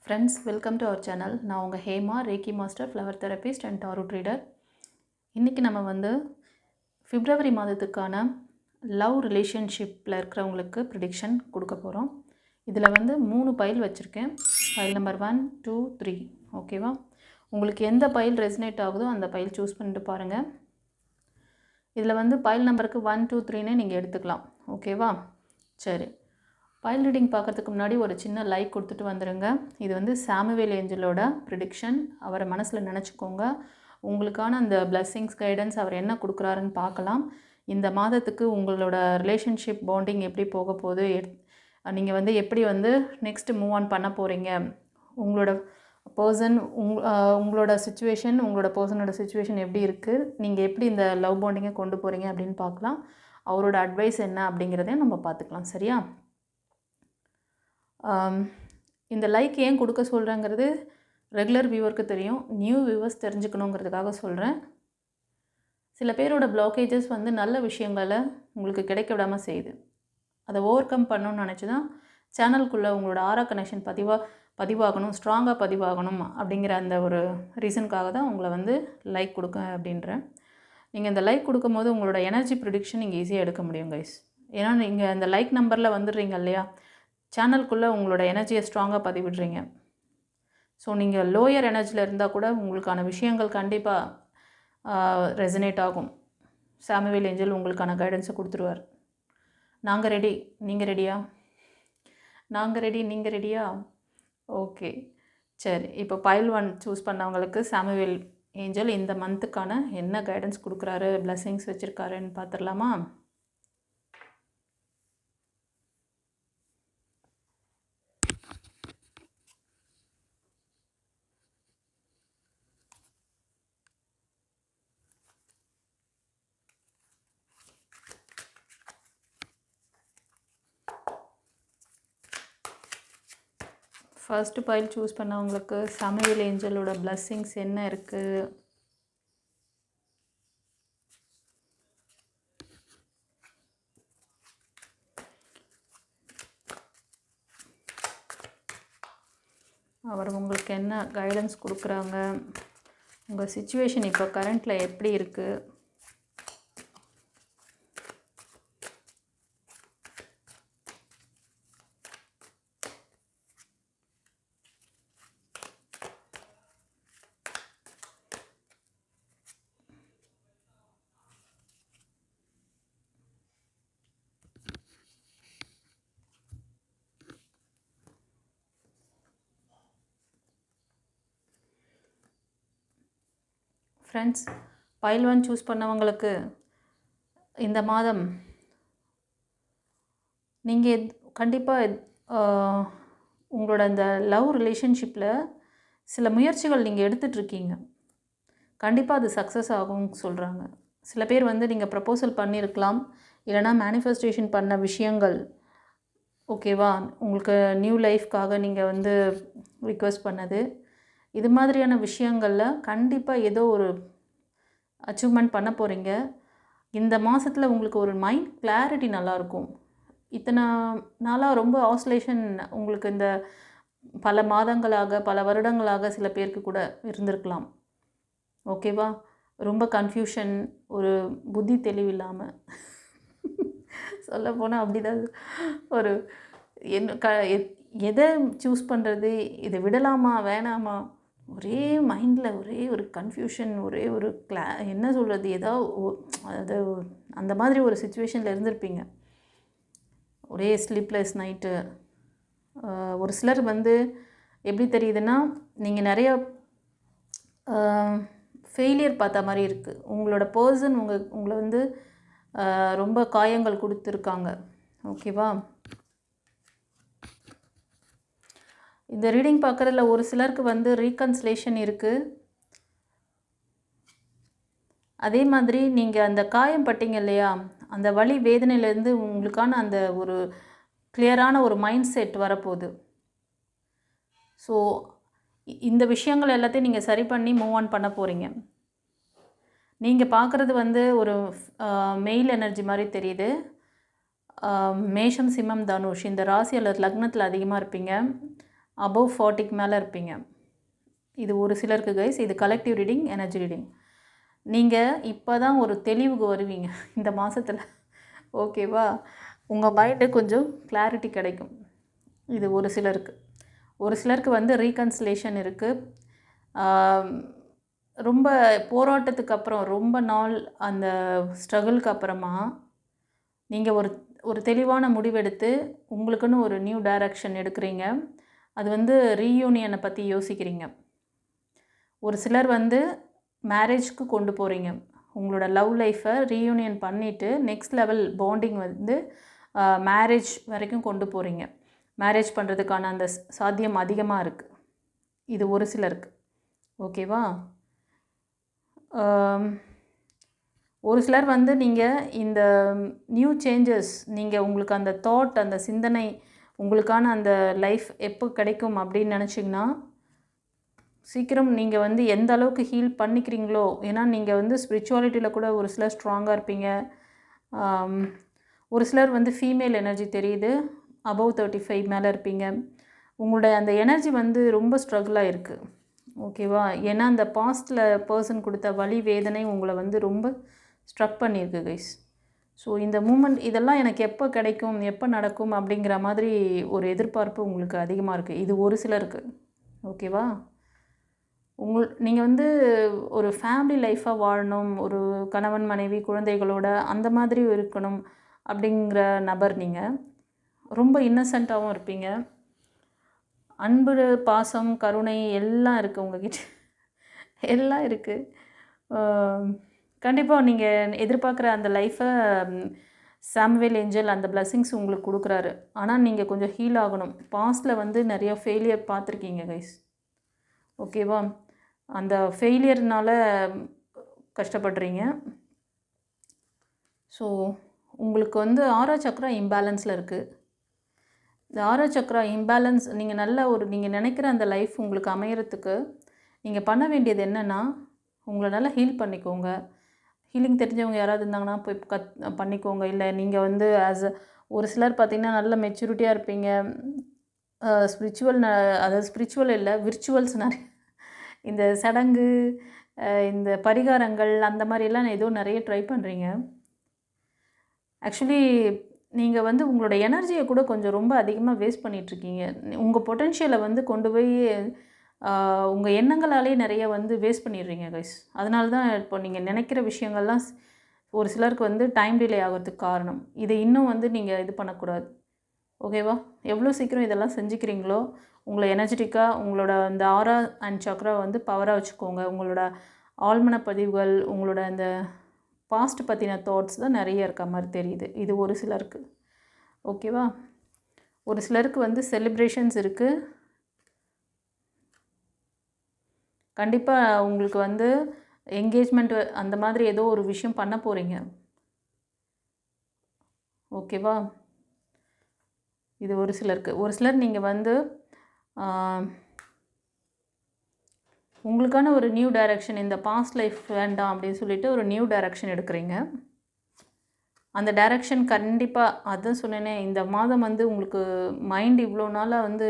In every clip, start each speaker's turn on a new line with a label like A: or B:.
A: Friends, welcome to our channel. நான் உங்கள் Hema, reiki master, flower therapist and tarot reader. இன்றைக்கி நம்ம வந்து பிப்ரவரி மாதத்துக்கான லவ் ரிலேஷன்ஷிப்பில் இருக்கிறவங்களுக்கு ப்ரிடிக்ஷன் கொடுக்க போகிறோம். இதில் வந்து 3 பைல் வச்சுருக்கேன். File number 1, 2, 3. ஓகேவா? உங்களுக்கு எந்த பைல் ரெசனேட் ஆகுதோ அந்த பைல் சூஸ் பண்ணிட்டு பாருங்கள். இதில் வந்து பைல் நம்பருக்கு 1, 2, 3ன்னு நீங்கள் எடுத்துக்கலாம். ஓகேவா? சரி, பைல் ரீடிங் பார்க்குறதுக்கு முன்னாடி ஒரு சின்ன லைக் கொடுத்துட்டு வந்துடுங்க. இது வந்து சாமுவேல் ஏஞ்சலோட ப்ரிடிக்ஷன். அவரை மனசில் நினச்சிக்கோங்க. உங்களுக்கான அந்த பிளெஸ்ஸிங்ஸ், கைடன்ஸ் அவர் என்ன கொடுக்குறாருன்னு பார்க்கலாம். இந்த மாதத்துக்கு உங்களோட ரிலேஷன்ஷிப் பாண்டிங் எப்படி போக போகுது, நீங்கள் வந்து எப்படி வந்து நெக்ஸ்ட்டு மூவ் ஆன் பண்ண போகிறீங்க, உங்களோட பர்சன் உங்களோட சுச்சுவேஷன், உங்களோட பர்சனோட சுச்சுவேஷன் எப்படி இருக்குது, நீங்கள் எப்படி இந்த லவ் பாண்டிங்கை கொண்டு போகிறீங்க அப்படின்னு பார்க்கலாம். அவரோட அட்வைஸ் என்ன அப்படிங்கிறதையும் நம்ம பார்த்துக்கலாம். சரியா? இந்த லைக் ஏன் கொடுக்க சொல்கிறேங்கிறது ரெகுலர் வியூவருக்கு தெரியும். நியூ வியூவர்ஸ் தெரிஞ்சுக்கணுங்கிறதுக்காக சொல்கிறேன். சில பேரோட பிளாக்கேஜஸ் வந்து நல்ல விஷயங்களை உங்களுக்கு கிடைக்க விடாமல் செய்யுது. அதை ஓவர் கம் பண்ணணும்னு நினச்சி தான் சேனலுக்குள்ளே உங்களோட ஆரா கனெக்ஷன் பதிவாகணும், ஸ்ட்ராங்காக பதிவாகணும் அப்படிங்கிற அந்த ஒரு ரீசனுக்காக தான் உங்களை வந்து லைக் கொடுக்க அப்படின்றேன். நீங்கள் இந்த லைக் கொடுக்கும்போது உங்களோட எனர்ஜி ப்ரிடிக்ஷன் நீங்கள் ஈஸியாக எடுக்க முடியும் கைஸ். ஏன்னா நீங்கள் அந்த லைக் நம்பரில் வந்துடுறீங்க இல்லையா, சேனலுக்குள்ளே உங்களோட எனர்ஜியை ஸ்ட்ராங்காக பதிவிடுறீங்க. ஸோ நீங்கள் லோயர் எனர்ஜியில் இருந்தால் கூட உங்களுக்கான விஷயங்கள் கண்டிப்பாக ரெசனேட் ஆகும். சாமுவேல் ஏஞ்சல் உங்களுக்கான கைடன்ஸை கொடுத்துருவார். நாங்கள் ரெடி, நீங்கள் ரெடியா? நாங்கள் ரெடி, நீங்கள் ரெடியா? ஓகே, சரி. இப்போ பைல் 1 சூஸ் பண்ணவங்களுக்கு சாமுவேல் ஏஞ்சல் இந்த மந்த்துக்கான என்ன கைடன்ஸ் கொடுக்குறாரு, பிளெஸ்ஸிங்ஸ் வச்சுருக்காருன்னு பார்த்துடலாமா? ஃபர்ஸ்ட் பைல் சூஸ் பண்ணவங்களுக்கு சாமுவேல் ஏஞ்சலோட பிளெஸ்ஸிங்ஸ் என்ன இருக்குது? அவர் உங்களுக்கு என்ன கைடன்ஸ் கொடுக்குறாங்க? உங்கள் சிச்சுவேஷன் இப்போ கரண்ட்டில் எப்படி இருக்குது? ஃப்ரெண்ட்ஸ், பைல் 1 சூஸ் பண்ணவங்களுக்கு இந்த மாதம் நீங்கள் கண்டிப்பாக உங்களோட இந்த லவ் ரிலேஷன்ஷிப்பில் சில முயற்சிகள் நீங்கள் எடுத்துகிட்ருக்கீங்க. கண்டிப்பாக அது சக்ஸஸ் ஆகும்னு சொல்கிறாங்க. சில பேர் வந்து நீங்கள் ப்ரப்போசல் பண்ணியிருக்கலாம், இல்லைனா மேனிஃபெஸ்டேஷன் பண்ண விஷயங்கள். ஓகேவா? உங்களுக்கு நியூ லைஃப்காக நீங்கள் வந்து ரிக்வெஸ்ட் பண்ணது, இது மாதிரியான விஷயங்களில் கண்டிப்பாக ஏதோ ஒரு அச்சீவ்மெண்ட் பண்ண போகிறீங்க. இந்த மாதத்தில் உங்களுக்கு ஒரு மைண்ட் கிளாரிட்டி நல்லாயிருக்கும். இத்தனை நாளாக ரொம்ப ஆஸ்லேஷன் உங்களுக்கு இந்த பல மாதங்களாக, பல வருடங்களாக சில பேருக்கு கூட இருந்திருக்கலாம். ஓகேவா? ரொம்ப கன்ஃபியூஷன், ஒரு புத்தி தெளிவில்லாமல் சொல்ல போனால் அப்படி தான் ஒரு எதை சூஸ் பண்ணுறது, இதை விடலாமா வேணாமா, ஒரே மைண்டில் ஒரே ஒரு கன்ஃபியூஷன், ஒரே ஒரு என்ன சொல்கிறது, அது அந்த மாதிரி ஒரு சுச்சுவேஷனில் இருந்திருப்பீங்க. ஒரே ஸ்லீப்லெஸ் நைட்டு. ஒரு சிலர் வந்து எப்படி தெரியுதுன்னா, நீங்கள் நிறைய ஃபெயிலியர் பார்த்த மாதிரி இருக்குது. உங்களோட பர்சன் உங்களை வந்து ரொம்ப காயங்கள் கொடுத்துருக்காங்க. ஓகேவா? இந்த ரீடிங் பார்க்குறதுல ஒரு சிலருக்கு வந்து ரீகன்சிலேஷன் இருக்குது. அதே மாதிரி நீங்கள் அந்த காயம் பட்டீங்க இல்லையா, அந்த வலி வேதனையிலேருந்து உங்களுக்கான அந்த ஒரு கிளியரான ஒரு மைண்ட் செட் வரப்போகுது. ஸோ இந்த விஷயங்கள் எல்லாத்தையும் நீங்கள் சரி பண்ணி மூவ் ஆன் பண்ண போகிறீங்க. நீங்கள் பார்க்குறது வந்து ஒரு மெயில் எனர்ஜி மாதிரி தெரியுது. மேஷம், சிம்மம், தனுஷ் இந்த ராசி அல்லது லக்னத்தில் அதிகமாக இருப்பீங்க. அபவ் 40க்கு மேலே இருப்பீங்க. இது ஒரு சிலருக்கு கைஸ். இது கலெக்டிவ் ரீடிங், எனர்ஜி ரீடிங். நீங்கள் இப்போ தான் ஒரு தெளிவுக்கு வருவீங்க இந்த மாதத்தில். ஓகேவா? உங்கள் மைண்டு கொஞ்சம் கிளாரிட்டி கிடைக்கும். இது ஒரு சிலருக்கு. ஒரு சிலருக்கு வந்து ரீகன்சிலேஷன் இருக்குது. ரொம்ப போராட்டத்துக்கு அப்புறம், ரொம்ப நாள் அந்த ஸ்ட்ரகிளுக்கு அப்புறமா நீங்கள் ஒரு தெளிவான முடிவெடுத்து உங்களுக்குன்னு ஒரு நியூ டைரக்ஷன் எடுக்கிறீங்க. அது வந்து ரீயூனியனை பற்றி யோசிக்கிறீங்க. ஒரு சிலர் வந்து மேரேஜ்க்கு கொண்டு போகிறீங்க. உங்களோட லவ் லைஃப்பை ரீயூனியன் பண்ணிவிட்டு நெக்ஸ்ட் லெவல் பாண்டிங் வந்து மேரேஜ் வரைக்கும் கொண்டு போகிறீங்க. மேரேஜ் பண்ணுறதுக்கான அந்த சாத்தியம் அதிகமாக இருக்குது. இது ஒரு சிலருக்கு. ஓகேவா? ஒரு சிலர் வந்து நீங்கள் இந்த நியூ சேஞ்சஸ், நீங்கள் உங்களுக்கு அந்த தாட், அந்த சிந்தனை, உங்களுக்கான அந்த லைஃப் எப்போ கிடைக்கும் அப்படின்னு நினச்சிங்கன்னா சீக்கிரம் நீங்கள் வந்து எந்த அளவுக்கு ஹீல் பண்ணிக்கிறீங்களோ, ஏன்னா நீங்கள் வந்து ஸ்பிரிச்சுவாலிட்டியில் கூட ஒரு சிலர் ஸ்ட்ராங்காக இருப்பீங்க. ஒரு சிலர் வந்து ஃபீமேல் எனர்ஜி தெரியுது, அபவ் 35 மேலே இருப்பீங்க. உங்களோட அந்த எனர்ஜி வந்து ரொம்ப ஸ்ட்ரகிளாக இருக்குது. ஓகேவா? ஏன்னா அந்த பாஸ்ட்டில் பர்சன் கொடுத்த வலி வேதனை உங்களை வந்து ரொம்ப ஸ்ட்ரக் பண்ணியிருக்கு கைஸ். ஸோ இந்த மூமெண்ட் இதெல்லாம் எனக்கு எப்போ கிடைக்கும், எப்போ நடக்கும் அப்படிங்கிற மாதிரி ஒரு எதிர்பார்ப்பு உங்களுக்கு அதிகமாக இருக்குது. இது ஒரு சிலருக்கு. ஓகேவா? நீங்கள் வந்து ஒரு ஃபேமிலி லைஃப்பாக வாழணும், ஒரு கணவன் மனைவி குழந்தைகளோட அந்த மாதிரி இருக்கணும் அப்படிங்கிற நபர் நீங்கள். ரொம்ப இன்னசென்ட்டாகவும் இருப்பீங்க. அன்பு, பாசம், கருணை எல்லாம் இருக்குது உங்ககிட்ட. எல்லாம் இருக்குது. கண்டிப்பாக நீங்கள் எதிர்பார்க்குற அந்த லைஃப்பை சாமுவேல் ஏஞ்சல் அந்த பிளெஸ்ஸிங்ஸ் உங்களுக்கு கொடுக்குறாரு. ஆனால் நீங்கள் கொஞ்சம் ஹீல் ஆகணும். பாஸ்ட்டில் வந்து நிறைய ஃபெயிலியர் பார்த்துருக்கீங்க கைஸ். ஓகேவா? அந்த ஃபெயிலியர்னால் கஷ்டப்படுறீங்க. ஸோ உங்களுக்கு வந்து ஆறா சக்ரா இம்பேலன்ஸில் இருக்குது. இந்த ஆறா சக்ரா இம்பேலன்ஸ் நீங்கள் நினைக்கிற அந்த லைஃப் உங்களுக்கு அமையறதுக்கு நீங்கள் பண்ண வேண்டியது என்னென்னா, உங்களை நல்லா ஹீல் பண்ணிக்கோங்க. ஹீலிங் தெரிஞ்சவங்க யாராவது இருந்தாங்கன்னா போய் பண்ணிக்கோங்க. இல்லை நீங்கள் வந்து ஒரு சிலர் பார்த்திங்கன்னா நல்ல மெச்சூரிட்டியாக இருப்பீங்க. அதாவது ஸ்பிரிச்சுவல் இல்லை, விர்ச்சுவல்ஸ் நிறைய, இந்த சடங்கு, இந்த பரிகாரங்கள் அந்த மாதிரிலாம் ஏதோ நிறைய ட்ரை பண்ணுறீங்க. ஆக்சுவலி நீங்கள் வந்து உங்களோட எனர்ஜியை கூட கொஞ்சம் ரொம்ப அதிகமாக வேஸ்ட் பண்ணிகிட்ருக்கீங்க. உங்கள் பொட்டென்ஷியலை வந்து கொண்டு போய் உங்கள் எண்ணங்களாலே நிறைய வந்து வேஸ்ட் பண்ணிடுறீங்க கைஸ். அதனால தான் இப்போ நீங்கள் நினைக்கிற விஷயங்கள்லாம் ஒரு சிலருக்கு வந்து டைம் டிலே ஆகிறதுக்கு காரணம். இதை இன்னும் வந்து நீங்கள் இது பண்ணக்கூடாது. ஓகேவா? எவ்வளோ சீக்கிரம் இதெல்லாம் செஞ்சுக்கிறீங்களோ உங்களை எனர்ஜெட்டிக்காக உங்களோட அந்த ஆரா அண்ட் சக்ரா வந்து பவராக வச்சுக்கோங்க. உங்களோட ஆழ்மன பதிவுகள், உங்களோட அந்த பாஸ்ட் பற்றின தாட்ஸ் தான் நிறைய இருக்க மாதிரி தெரியுது. இது ஒரு சிலருக்கு. ஓகேவா? ஒரு சிலருக்கு வந்து செலிப்ரேஷன்ஸ் இருக்குது. கண்டிப்பாக உங்களுக்கு வந்து என்கேஜ்மெண்ட் அந்த மாதிரி ஏதோ ஒரு விஷயம் பண்ண போகிறீங்க. ஓகேவா? இது ஒரு சிலருக்கு. ஒரு சிலர் நீங்கள் வந்து உங்களுக்கான ஒரு நியூ டைரக்ஷன், இந்த பாஸ்ட் லைஃப் வேண்டாம் அப்படின்னு சொல்லிட்டு ஒரு நியூ டைரக்ஷன் எடுக்கிறீங்க. அந்த டைரக்ஷன் கண்டிப்பாக அதான் சொன்னேனே, இந்த மாதம் வந்து உங்களுக்கு மைண்ட் இவ்வளோ நாளாக வந்து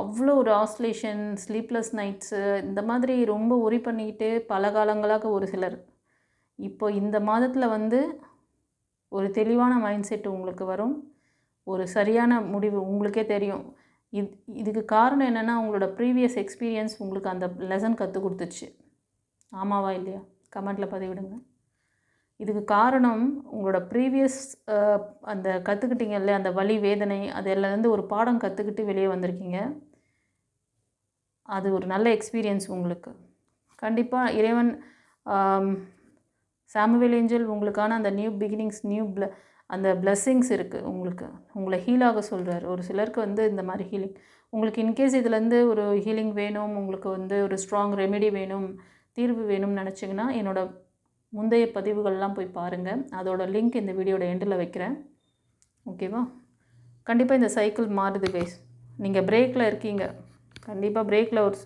A: அவ்வளோ ஒரு ஆஸ்லேஷன், ஸ்லீப்லெஸ் நைட்ஸு இந்த மாதிரி ரொம்ப ஒரி பண்ணிக்கிட்டு பல காலங்களாக ஒரு சிலர். இப்போ இந்த மாதத்தில் வந்து ஒரு தெளிவான மைண்ட் செட் உங்களுக்கு வரும். ஒரு சரியான முடிவு உங்களுக்கே தெரியும். இதுக்கு காரணம் என்னென்னா, உங்களோட ப்ரீவியஸ் எக்ஸ்பீரியன்ஸ் உங்களுக்கு அந்த லெசன் கற்றுக் கொடுத்துச்சு. ஆமாவா இல்லையா? கமெண்ட்டில் பதிவிடுங்க. இதுக்கு காரணம் உங்களோட ப்ரீவியஸ் அந்த கற்றுக்கிட்டீங்க இல்லையா, அந்த வலி வேதனை அதிலேருந்து ஒரு பாடம் கற்றுக்கிட்டு வெளியே வந்திருக்கீங்க. அது ஒரு நல்ல எக்ஸ்பீரியன்ஸ் உங்களுக்கு. கண்டிப்பாக இறைவன் சாமுவேல் ஏஞ்சல் உங்களுக்கான அந்த நியூ பிகினிங்ஸ், அந்த பிளெஸ்ஸிங்ஸ் இருக்குது உங்களுக்கு. உங்களை ஹீலாக சொல்கிறார். ஒரு சிலருக்கு வந்து இந்த மாதிரி ஹீலிங் உங்களுக்கு இன்கேஸ் இதுலேருந்து ஒரு ஹீலிங் வேணும், உங்களுக்கு வந்து ஒரு ஸ்ட்ராங் ரெமெடி வேணும், தீர்வு வேணும்னு நினச்சிங்கன்னா என்னோடய முந்தைய பதிவுகள்லாம் போய் பாருங்கள். அதோட லிங்க் இந்த வீடியோட எண்டில் வைக்கிறேன். ஓகேவா? கண்டிப்பாக இந்த சைக்கிள் மாறுது கைஸ். நீங்கள் பிரேக்கில் இருக்கீங்க. கண்டிப்பாக பிரேக்கில் ஒரு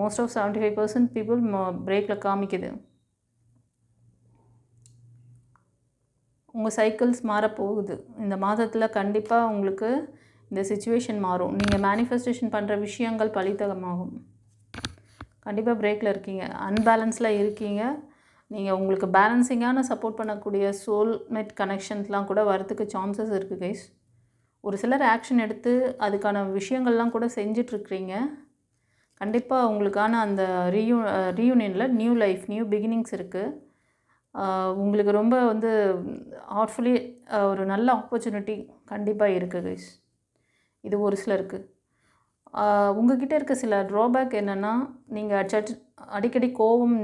A: மோஸ்ட் ஆஃப் 75% பீப்புள் பிரேக்கில் காமிக்குது. உங்கள் சைக்கிள்ஸ் மாறப்போகுது இந்த மாதத்தில். கண்டிப்பாக உங்களுக்கு இந்த சிச்சுவேஷன் மாறும். நீங்கள் மேனிஃபெஸ்டேஷன் பண்ணுற விஷயங்கள் பலிதமாகும். கண்டிப்பாக பிரேக்கில் இருக்கீங்க, அன்பேலன்ஸில் இருக்கீங்க. நீங்கள் உங்களுக்கு பேலன்சிங்கான சப்போர்ட் பண்ணக்கூடிய சோல்மேட் கனெக்ஷன்ஸ்லாம் கூட வரத்துக்கு சான்சஸ் இருக்குது கைஸ். ஒரு சிலர் ஆக்ஷன் எடுத்து அதுக்கான விஷயங்கள்லாம் கூட செஞ்சிட்ருக்கிறீங்க. கண்டிப்பாக உங்களுக்கான அந்த ரீயூனியனில் நியூ லைஃப், நியூ பிகினிங்ஸ் இருக்குது. உங்களுக்கு ரொம்ப வந்து ஹார்ட்ஃபுல்லி ஒரு நல்ல ஆப்பர்ச்சுனிட்டி கண்டிப்பாக இருக்குது கைஸ். இது ஒரு சிலருக்கு. உங்கள்கிட்ட இருக்க சில ட்ராபேக் என்னென்னா, நீங்கள் அடிக்கடி கோபம்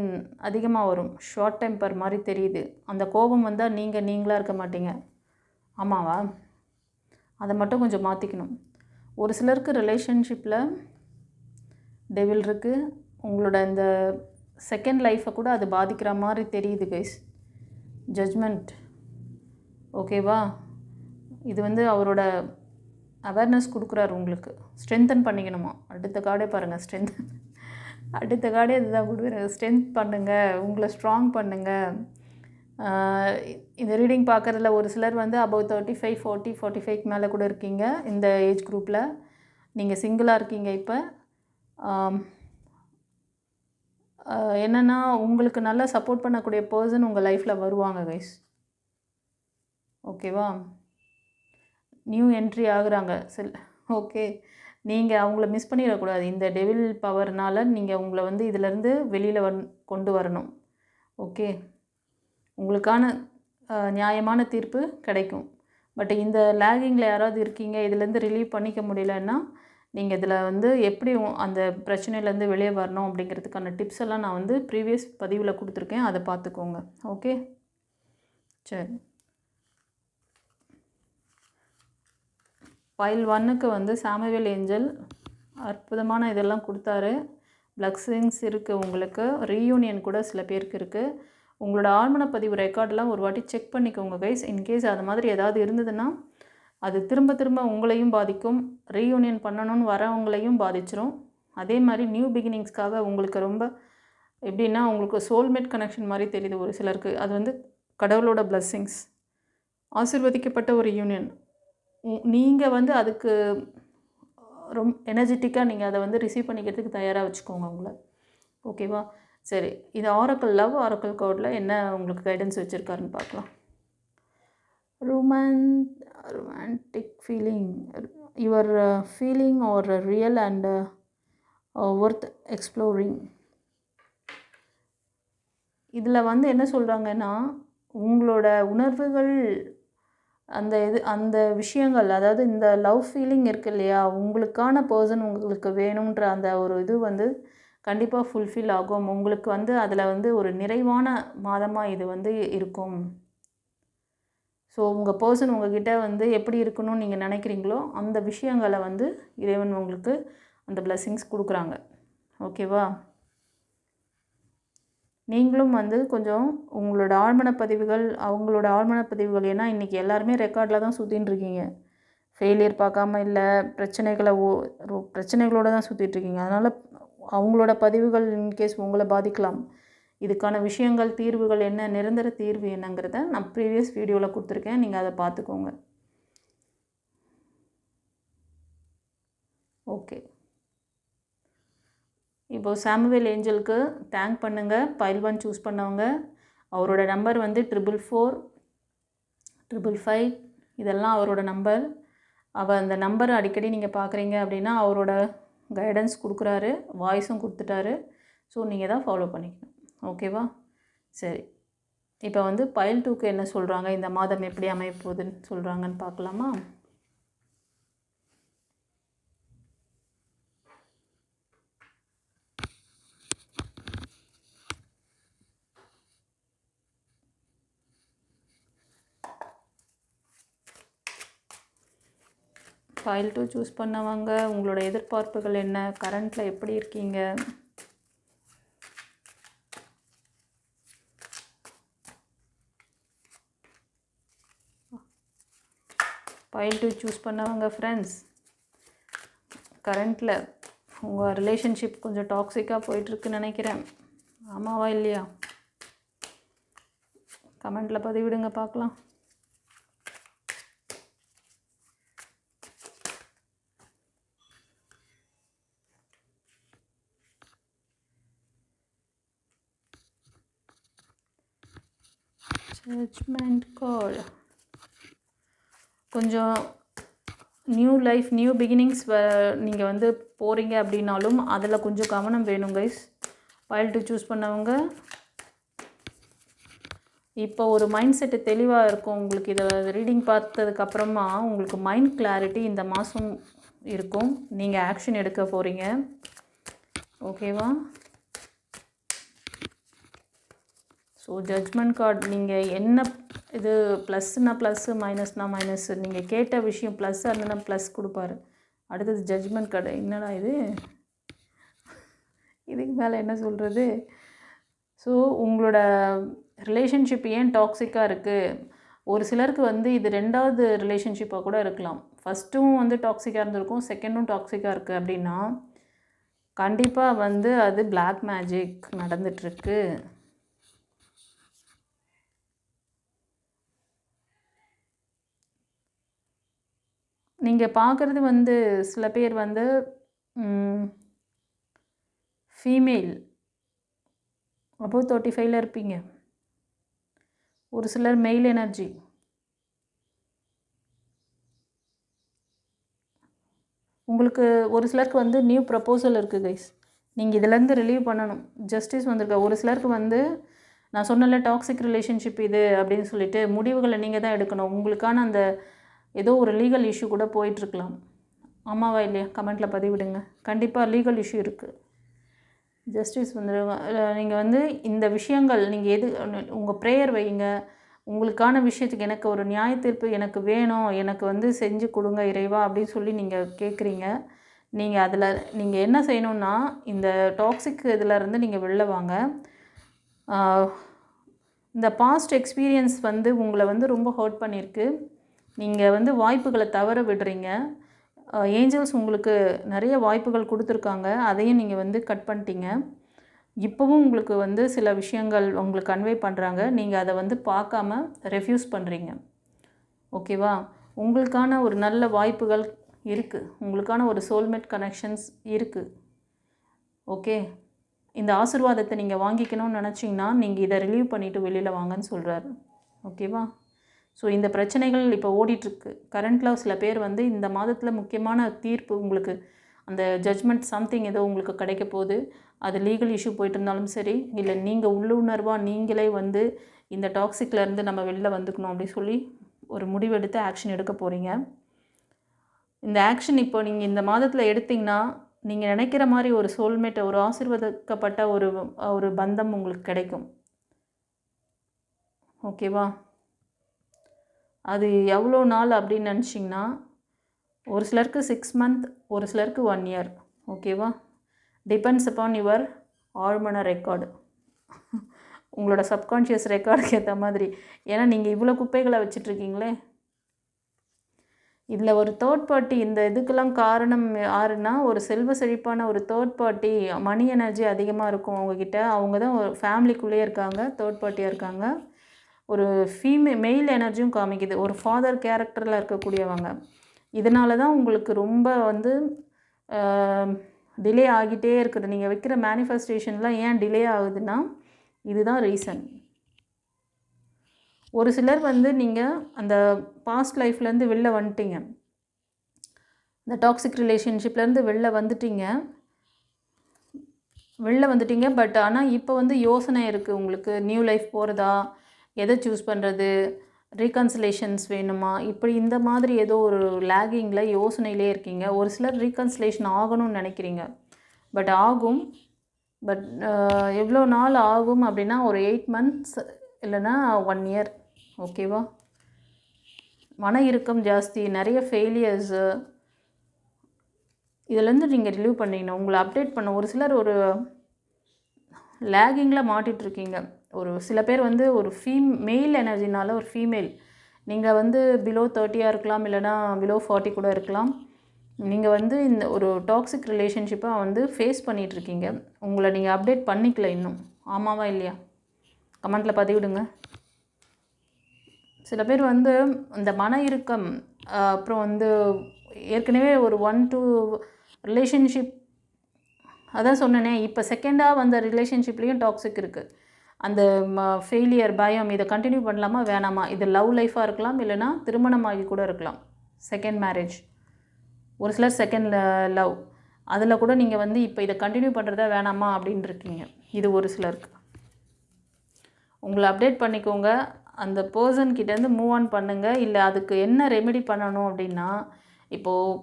A: அதிகமாக வரும். ஷார்ட் டெம்பர் மாதிரி தெரியுது. அந்த கோபம் வந்தால் நீங்களாக இருக்க மாட்டீங்க. ஆமாவா? அதை மட்டும் கொஞ்சம் மாற்றிக்கணும். ஒரு சிலருக்கு ரிலேஷன்ஷிப்பில் டெவில் இருக்குது. உங்களோட இந்த செகண்ட் லைஃப்பை கூட அது பாதிக்கிற மாதிரி தெரியுது கைஸ். ஜட்ஜ்மெண்ட், ஓகேவா? இது வந்து அவரோட அவேர்னஸ் கொடுக்குறாரு உங்களுக்கு. ஸ்ட்ரென்தன் பண்ணிக்கணுமா? அடுத்த கார்டே பாருங்கள், அடுத்த கார்டே இதுதான் கொடுக்குறாரு. ஸ்ட்ரென்த் பண்ணுங்கள், உங்களை ஸ்ட்ராங் பண்ணுங்கள். இந்த ரீடிங் பார்க்குறதுல ஒரு சிலர் வந்து அபவ் 35, 40, 45க்கு மேலே கூட இருக்கீங்க. இந்த ஏஜ் குரூப்பில் நீங்கள் சிங்கிளாக இருக்கீங்க. இப்போ என்னென்னா, உங்களுக்கு நல்லா சப்போர்ட் பண்ணக்கூடிய பர்சன் உங்கள் லைஃப்பில் வருவாங்க கைஸ். ஓகேவா? நியூ என்ட்ரி ஆகுறாங்க ஓகே. நீங்கள் அவங்கள மிஸ் பண்ணிடக்கூடாது. இந்த டெவில் பவர்னால் நீங்கள் உங்களை வந்து இதிலேருந்து வெளியில் கொண்டு வரணும். ஓகே, உங்களுக்கான நியாயமான தீர்ப்பு கிடைக்கும். பட் இந்த லேகிங்கில் யாராவது இருக்கீங்க, இதிலேருந்து ரிலீவ் பண்ணிக்க முடியலன்னா, நீங்கள் இதில் வந்து எப்படி அந்த பிரச்சனையிலேருந்து வெளியே வரணும் அப்படிங்கிறதுக்கான டிப்ஸ் எல்லாம் நான் வந்து ப்ரீவியஸ் பதிவில் கொடுத்துருக்கேன். அதை பார்த்துக்கோங்க. ஓகே, சரி. பைல் 1க்கு வந்து சாமுவேல் ஏஞ்சல் அற்புதமான இதெல்லாம் கொடுத்தாரு. பிளஸ்ஸிங்ஸ் இருக்குது உங்களுக்கு. ரீயூனியன் கூட சில பேருக்கு இருக்குது. உங்களோட ஆழ்மன பதிவு ரெக்கார்டெலாம் ஒரு வாட்டி செக் பண்ணிக்கோங்க கைஸ். இன்கேஸ் அது மாதிரி ஏதாவது இருந்ததுன்னா அது திரும்ப திரும்ப உங்களையும் பாதிக்கும். ரீயூனியன் பண்ணணும்னு வரவங்களையும் பாதிச்சிரும். அதே மாதிரி நியூ பிகினிங்ஸ்க்காக உங்களுக்கு ரொம்ப எப்படின்னா, உங்களுக்கு சோல்மேட் கனெக்ஷன் மாதிரி தெரியுது ஒரு சிலருக்கு. அது வந்து கடவுளோட பிளஸ்ஸிங்ஸ், ஆசீர்வதிக்கப்பட்ட ஒரு யூனியன். நீங்கள் வந்து அதுக்கு ரொம்ப எனர்ஜெட்டிக்காக நீங்கள் அதை வந்து ரிசீவ் பண்ணிக்கிறதுக்கு தயாராக வச்சுக்கோங்க உங்களை. ஓகேவா? சரி, இது ஆரக்கிள் லவ் ஆரக்கிள் கார்டில் என்ன உங்களுக்கு கைடன்ஸ் வச்சுருக்காருன்னு பார்க்கலாம். Romantic feeling, your feeling are real and worth exploring. இதில் வந்து என்ன சொல்கிறாங்கன்னா, உங்களோட உணர்வுகள் அந்த விஷயங்கள், அதாவது இந்த லவ் ஃபீலிங் இருக்குது இல்லையா, உங்களுக்கான பர்சன் உங்களுக்கு வேணுன்ற அந்த ஒரு இது வந்து கண்டிப்பாக ஃபுல்ஃபில் ஆகும். உங்களுக்கு வந்து அதில் வந்து ஒரு நிறைவான மாதமாக இது வந்து இருக்கும். ஸோ உங்கள் பர்சன் உங்கள்கிட்ட வந்து எப்படி இருக்கணும்னு நீங்கள் நினைக்கிறீங்களோ அந்த விஷயங்களை வந்து இறைவன் உங்களுக்கு அந்த பிளஸ்ஸிங்ஸ் கொடுக்குறாங்க. ஓகேவா? நீங்களும் வந்து கொஞ்சம் உங்களோட ஆழ்மன பதிவுகள், அவங்களோட ஆழ்மன பதிவுகள், ஏன்னா இன்றைக்கி எல்லாருமே ரெக்கார்டில் தான் சுற்றின்னு இருக்கீங்க. ஃபெயிலியர் பார்க்காம இல்லை, பிரச்சனைகளோடு தான் சுற்றிட்டுருக்கீங்க. அதனால் அவங்களோட பதிவுகள் இன்கேஸ் உங்களை பாதிக்கலாம். இதுக்கான விஷயங்கள், தீர்வுகள் என்ன, நிரந்தர தீர்வு என்னங்கிறத நான் ப்ரீவியஸ் வீடியோவில் கொடுத்துருக்கேன். நீங்கள் அதை பார்த்துக்கோங்க. ஓகே, இப்போது சாமுவேல் ஏஞ்சலுக்கு தேங்க் பண்ணுங்கள். பைல் 1 சூஸ் பண்ணவங்க. அவரோட நம்பர் வந்து 44455. இதெல்லாம் அவரோட நம்பர். அந்த நம்பர் அடிக்கடி நீங்கள் பார்க்குறீங்க அப்படின்னா அவரோட கைடன்ஸ் கொடுக்குறாரு, வாய்ஸும் கொடுத்துட்டாரு. ஸோ நீங்கள் தான் ஃபாலோ பண்ணிக்கணும். ஓகேவா? சரி, இப்போ வந்து பைல் 2க்கு என்ன சொல்கிறாங்க, இந்த மாதம் எப்படி அமைய போகுதுன்னு சொல்கிறாங்கன்னு பார்க்கலாமா? ஃபைல் 2 சூஸ் பண்ணவங்க, உங்களோட எதிர்பார்ப்புகள் என்ன, கரண்ட்டில் எப்படி இருக்கீங்க? ஃபைல் 2 சூஸ் பண்ணவங்க ஃப்ரெண்ட்ஸ், கரண்ட்டில் உங்கள் ரிலேஷன்ஷிப் கொஞ்சம் டாக்ஸிக்காக போயிட்டுருக்குன்னு நினைக்கிறேன். ஆமாவா இல்லையா? கமெண்ட்டில் பதிவிடுங்க பார்க்கலாம். Judgment card. கொஞ்சம் நியூ லைஃப், நியூ பிகினிங்ஸ் நீங்கள் வந்து போகிறீங்க அப்படின்னாலும் அதில் கொஞ்சம் கவனம் வேணும் கைஸ். ஃபைல் டு சூஸ் பண்ணவங்க இப்போ ஒரு மைண்ட் செட்டு தெளிவாக இருக்கும் உங்களுக்கு. இதை ரீடிங் பார்த்ததுக்கப்புறமா உங்களுக்கு மைண்ட் கிளாரிட்டி இந்த மாதம் இருக்கும். நீங்கள் ஆக்ஷன் எடுக்க போகிறீங்க. ஓகேவா? ஸோ ஜட்ஜ்மெண்ட் கார்டு நீங்கள் என்ன இது ப்ளஸ்னா ப்ளஸ்ஸு, மைனஸ்னால் மைனஸ்ஸு. நீங்கள் கேட்ட விஷயம் ப்ளஸ்ஸாக இருந்ததுன்னா ப்ளஸ் கொடுப்பாரு. அடுத்தது ஜட்ஜ்மெண்ட் கார்டு. என்னடா இது, இதுக்கு மேலே என்ன சொல்கிறது? ஸோ உங்களோட ரிலேஷன்ஷிப் ஏன் டாக்ஸிக்காக இருக்குது? ஒரு சிலருக்கு வந்து இது 2வது ரிலேஷன்ஷிப்பாக கூட இருக்கலாம். ஃபஸ்ட்டும் வந்து டாக்ஸிக்காக இருந்திருக்கும், செகண்டும் டாக்ஸிக்காக இருக்குது அப்படின்னா கண்டிப்பாக வந்து அது பிளாக் மேஜிக் நடந்துகிட்ருக்கு. நீங்கள் பார்க்குறது வந்து சில பேர் வந்து ஃபீமேல் அபோவ் 35 இருப்பீங்க. ஒரு சிலர் மெயில் எனர்ஜி. உங்களுக்கு ஒரு சிலருக்கு வந்து நியூ ப்ரப்போசல் இருக்குது கைஸ். நீங்கள் இதிலேருந்து ரிலீவ் பண்ணணும். ஜஸ்டிஸ் வந்திருக்க. ஒரு சிலருக்கு வந்து நான் சொன்னல டாக்ஸிக் ரிலேஷன்ஷிப் இது அப்படின்னு சொல்லிட்டு முடிவுகளை நீங்கள் தான் எடுக்கணும். உங்களுக்கான அந்த ஏதோ ஒரு லீகல் இஷ்யூ கூட போயிட்டுருக்கலாம். ஆமாவா இல்லையா? கமெண்ட்டில் பதிவிடுங்க. கண்டிப்பாக லீகல் இஷ்யூ இருக்குது. ஜஸ்டிஸ் வந்துடுங்க. நீங்கள் வந்து இந்த விஷயங்கள் நீங்கள் எது உங்கள் ப்ரேயர் வைங்க. உங்களுக்கான விஷயத்துக்கு எனக்கு ஒரு நியாய தீர்ப்பு எனக்கு வேணும், எனக்கு வந்து செஞ்சு கொடுங்க இறைவா அப்படின்னு சொல்லி நீங்கள் கேட்குறீங்க. நீங்கள் அதில் நீங்கள் என்ன செய்யணுன்னா இந்த டாக்ஸிக் இதிலருந்து நீங்கள் வெளில வாங்க. இந்த பாஸ்ட் எக்ஸ்பீரியன்ஸ் வந்து உங்களை வந்து ரொம்ப ஹர்ட் பண்ணியிருக்கு. நீங்கள் வந்து வாய்ப்புகளை தவற விடுறீங்க. ஏஞ்சல்ஸ் உங்களுக்கு நிறைய வாய்ப்புகள் கொடுத்துருக்காங்க, அதையும் நீங்கள் வந்து கட் பண்ணிட்டீங்க. இப்போவும் உங்களுக்கு வந்து சில விஷயங்கள் உங்களுக்கு கன்வே பண்ணுறாங்க, நீங்கள் அதை வந்து பார்க்காம ரெஃப்யூஸ் பண்ணுறீங்க. ஓகேவா? உங்களுக்கான ஒரு நல்ல வாய்ப்புகள் இருக்குது, உங்களுக்கான ஒரு சோல்மேட் கனெக்ஷன்ஸ் இருக்குது. ஓகே, இந்த ஆசீர்வாதத்தை நீங்கள் வாங்கிக்கணும்னு நினச்சிங்கன்னா நீங்கள் இதை ரிலீவ் பண்ணிவிட்டு வெளியில் வாங்கன்னு சொல்கிறாரு. ஓகேவா? ஸோ இந்த பிரச்சனைகள் இப்போ ஓடிட்டுருக்கு. கரண்ட்டில் சில பேர் வந்து இந்த மாதத்தில் முக்கியமான தீர்ப்பு உங்களுக்கு அந்த ஜட்ஜ்மெண்ட் சம்திங் ஏதோ உங்களுக்கு கிடைக்க போகுது. அது லீகல் இஷ்யூ போயிட்டு இருந்தாலும் சரி, இல்லை நீங்கள் உள்ளுணர்வாக நீங்களே வந்து இந்த டாக்ஸிக்லேருந்து நம்ம வெளில வந்துக்கணும் அப்படின்னு சொல்லி ஒரு முடிவெடுத்து ஆக்ஷன் எடுக்க போகிறீங்க. இந்த ஆக்ஷன் இப்போ நீங்கள் இந்த மாதத்தில் எடுத்திங்கன்னா நீங்கள் நினைக்கிற மாதிரி ஒரு சோல்மேட்டை, ஒரு ஆசீர்வதிக்கப்பட்ட ஒரு பந்தம் உங்களுக்கு கிடைக்கும். ஓகேவா? அது எவ்வளோ நாள் அப்படின்னு நினச்சிங்கன்னா ஒரு சிலருக்கு 6 மந்த், ஒரு சிலருக்கு 1 இயர். ஓகேவா? டிபெண்ட்ஸ் அப்பான் யுவர் ஆழ்மன ரெக்கார்டு, உங்களோட சப்கான்ஷியஸ் ரெக்கார்டுக்கு ஏற்ற மாதிரி. ஏன்னா நீங்கள் இவ்வளோ குப்பைகளை வச்சிட்ருக்கீங்களே. இதில் ஒரு தேர்ட் பார்ட்டி இந்த இதுக்கெல்லாம் காரணம் யாருன்னா ஒரு செல்வ செழிப்பான ஒரு தேர்ட் பார்ட்டி, மணி எனர்ஜி அதிகமாக இருக்கும் அவங்கக்கிட்ட. அவங்க தான் ஒரு ஃபேமிலிக்குள்ளேயே இருக்காங்க, தேர்ட் பார்ட்டியாக இருக்காங்க. ஒரு மெயில் எனர்ஜியும் காமிக்குது, ஒரு ஃபாதர் கேரக்டரில் இருக்கக்கூடியவங்க. இதனால தான் உங்களுக்கு ரொம்ப வந்து டிலே ஆகிட்டே இருக்குது. நீங்கள் வைக்கிற மேனிஃபெஸ்டேஷன்லாம் ஏன் டிலே ஆகுதுன்னா இதுதான் ரீசன். ஒரு சிலர் வந்து நீங்கள் அந்த பாஸ்ட் லைஃப்லேருந்து வெளில வந்துட்டீங்க, இந்த டாக்ஸிக் ரிலேஷன்ஷிப்லேருந்து வெளில வந்துட்டீங்க. பட் ஆனால் இப்போ வந்து யோசனை இருக்குது உங்களுக்கு, நியூ லைஃப் போகிறதா, எதை சூஸ் பண்ணுறது, ரீகன்சிலேஷன்ஸ் வேணுமா, இப்படி இந்த மாதிரி ஏதோ ஒரு லேகிங்கில் யோசனையிலே இருக்கீங்க. ஒரு சிலர் ரீகன்சிலேஷன் ஆகணும்னு நினைக்கிறீங்க, பட் ஆகும். பட் எவ்வளோ நாள் ஆகும் அப்படின்னா ஒரு 8 மந்த்ஸ் இல்லைன்னா 1 இயர். ஓகேவா? மன இறுக்கம் ஜாஸ்தி, நிறைய ஃபெயிலியர்ஸு, இதிலேருந்து நீங்கள் ரிலீவ் பண்ணிக்கணும், உங்களை அப்டேட் பண்ண. ஒரு சிலர் ஒரு லேகிங்கில் மாட்டிகிட்ருக்கீங்க. ஒரு சில பேர் வந்து ஒரு மெயில் எனர்ஜினால் ஒரு ஃபீமேல், நீங்கள் வந்து பிலோ 30 இருக்கலாம், இல்லைனா பிலோ 40 கூட இருக்கலாம். நீங்கள் வந்து இந்த ஒரு டாக்ஸிக் ரிலேஷன்ஷிப்பாக வந்து ஃபேஸ் பண்ணிகிட்ருக்கீங்க. உங்களை நீங்கள் அப்டேட் பண்ணிக்கல இன்னும். ஆமாவா இல்லையா? கமெண்ட்டில் பதிவிடுங்க. சில பேர் வந்து இந்த மன இறுக்கம், அப்புறம் வந்து ஏற்கனவே ஒரு 1-2 ரிலேஷன்ஷிப், அதான் சொன்னேனே, இப்போ செகண்டாக வந்த ரிலேஷன்ஷிப்லேயும் டாக்ஸிக் இருக்குது. அந்த ஃபெயிலியர் பயம் இதை கண்டினியூ பண்ணலாமா வேணாமா, இது லவ் லைஃபாக இருக்கலாம், இல்லைனா திருமணமாகி கூட இருக்கலாம், செகண்ட் மேரேஜ், ஒரு சிலர் செகண்ட் லவ், அதில் கூட நீங்கள் வந்து இப்போ இதை கண்டினியூ பண்ணுறதா வேணாமா அப்படின்னு இருக்கீங்க. இது ஒரு சிலருக்கு. உங்களை அப்டேட் பண்ணிக்கோங்க, அந்த பர்சன்கிட்டேருந்து மூவ் ஆன் பண்ணுங்கள். இல்லை அதுக்கு என்ன ரெமெடி பண்ணணும் அப்படின்னா, இப்போது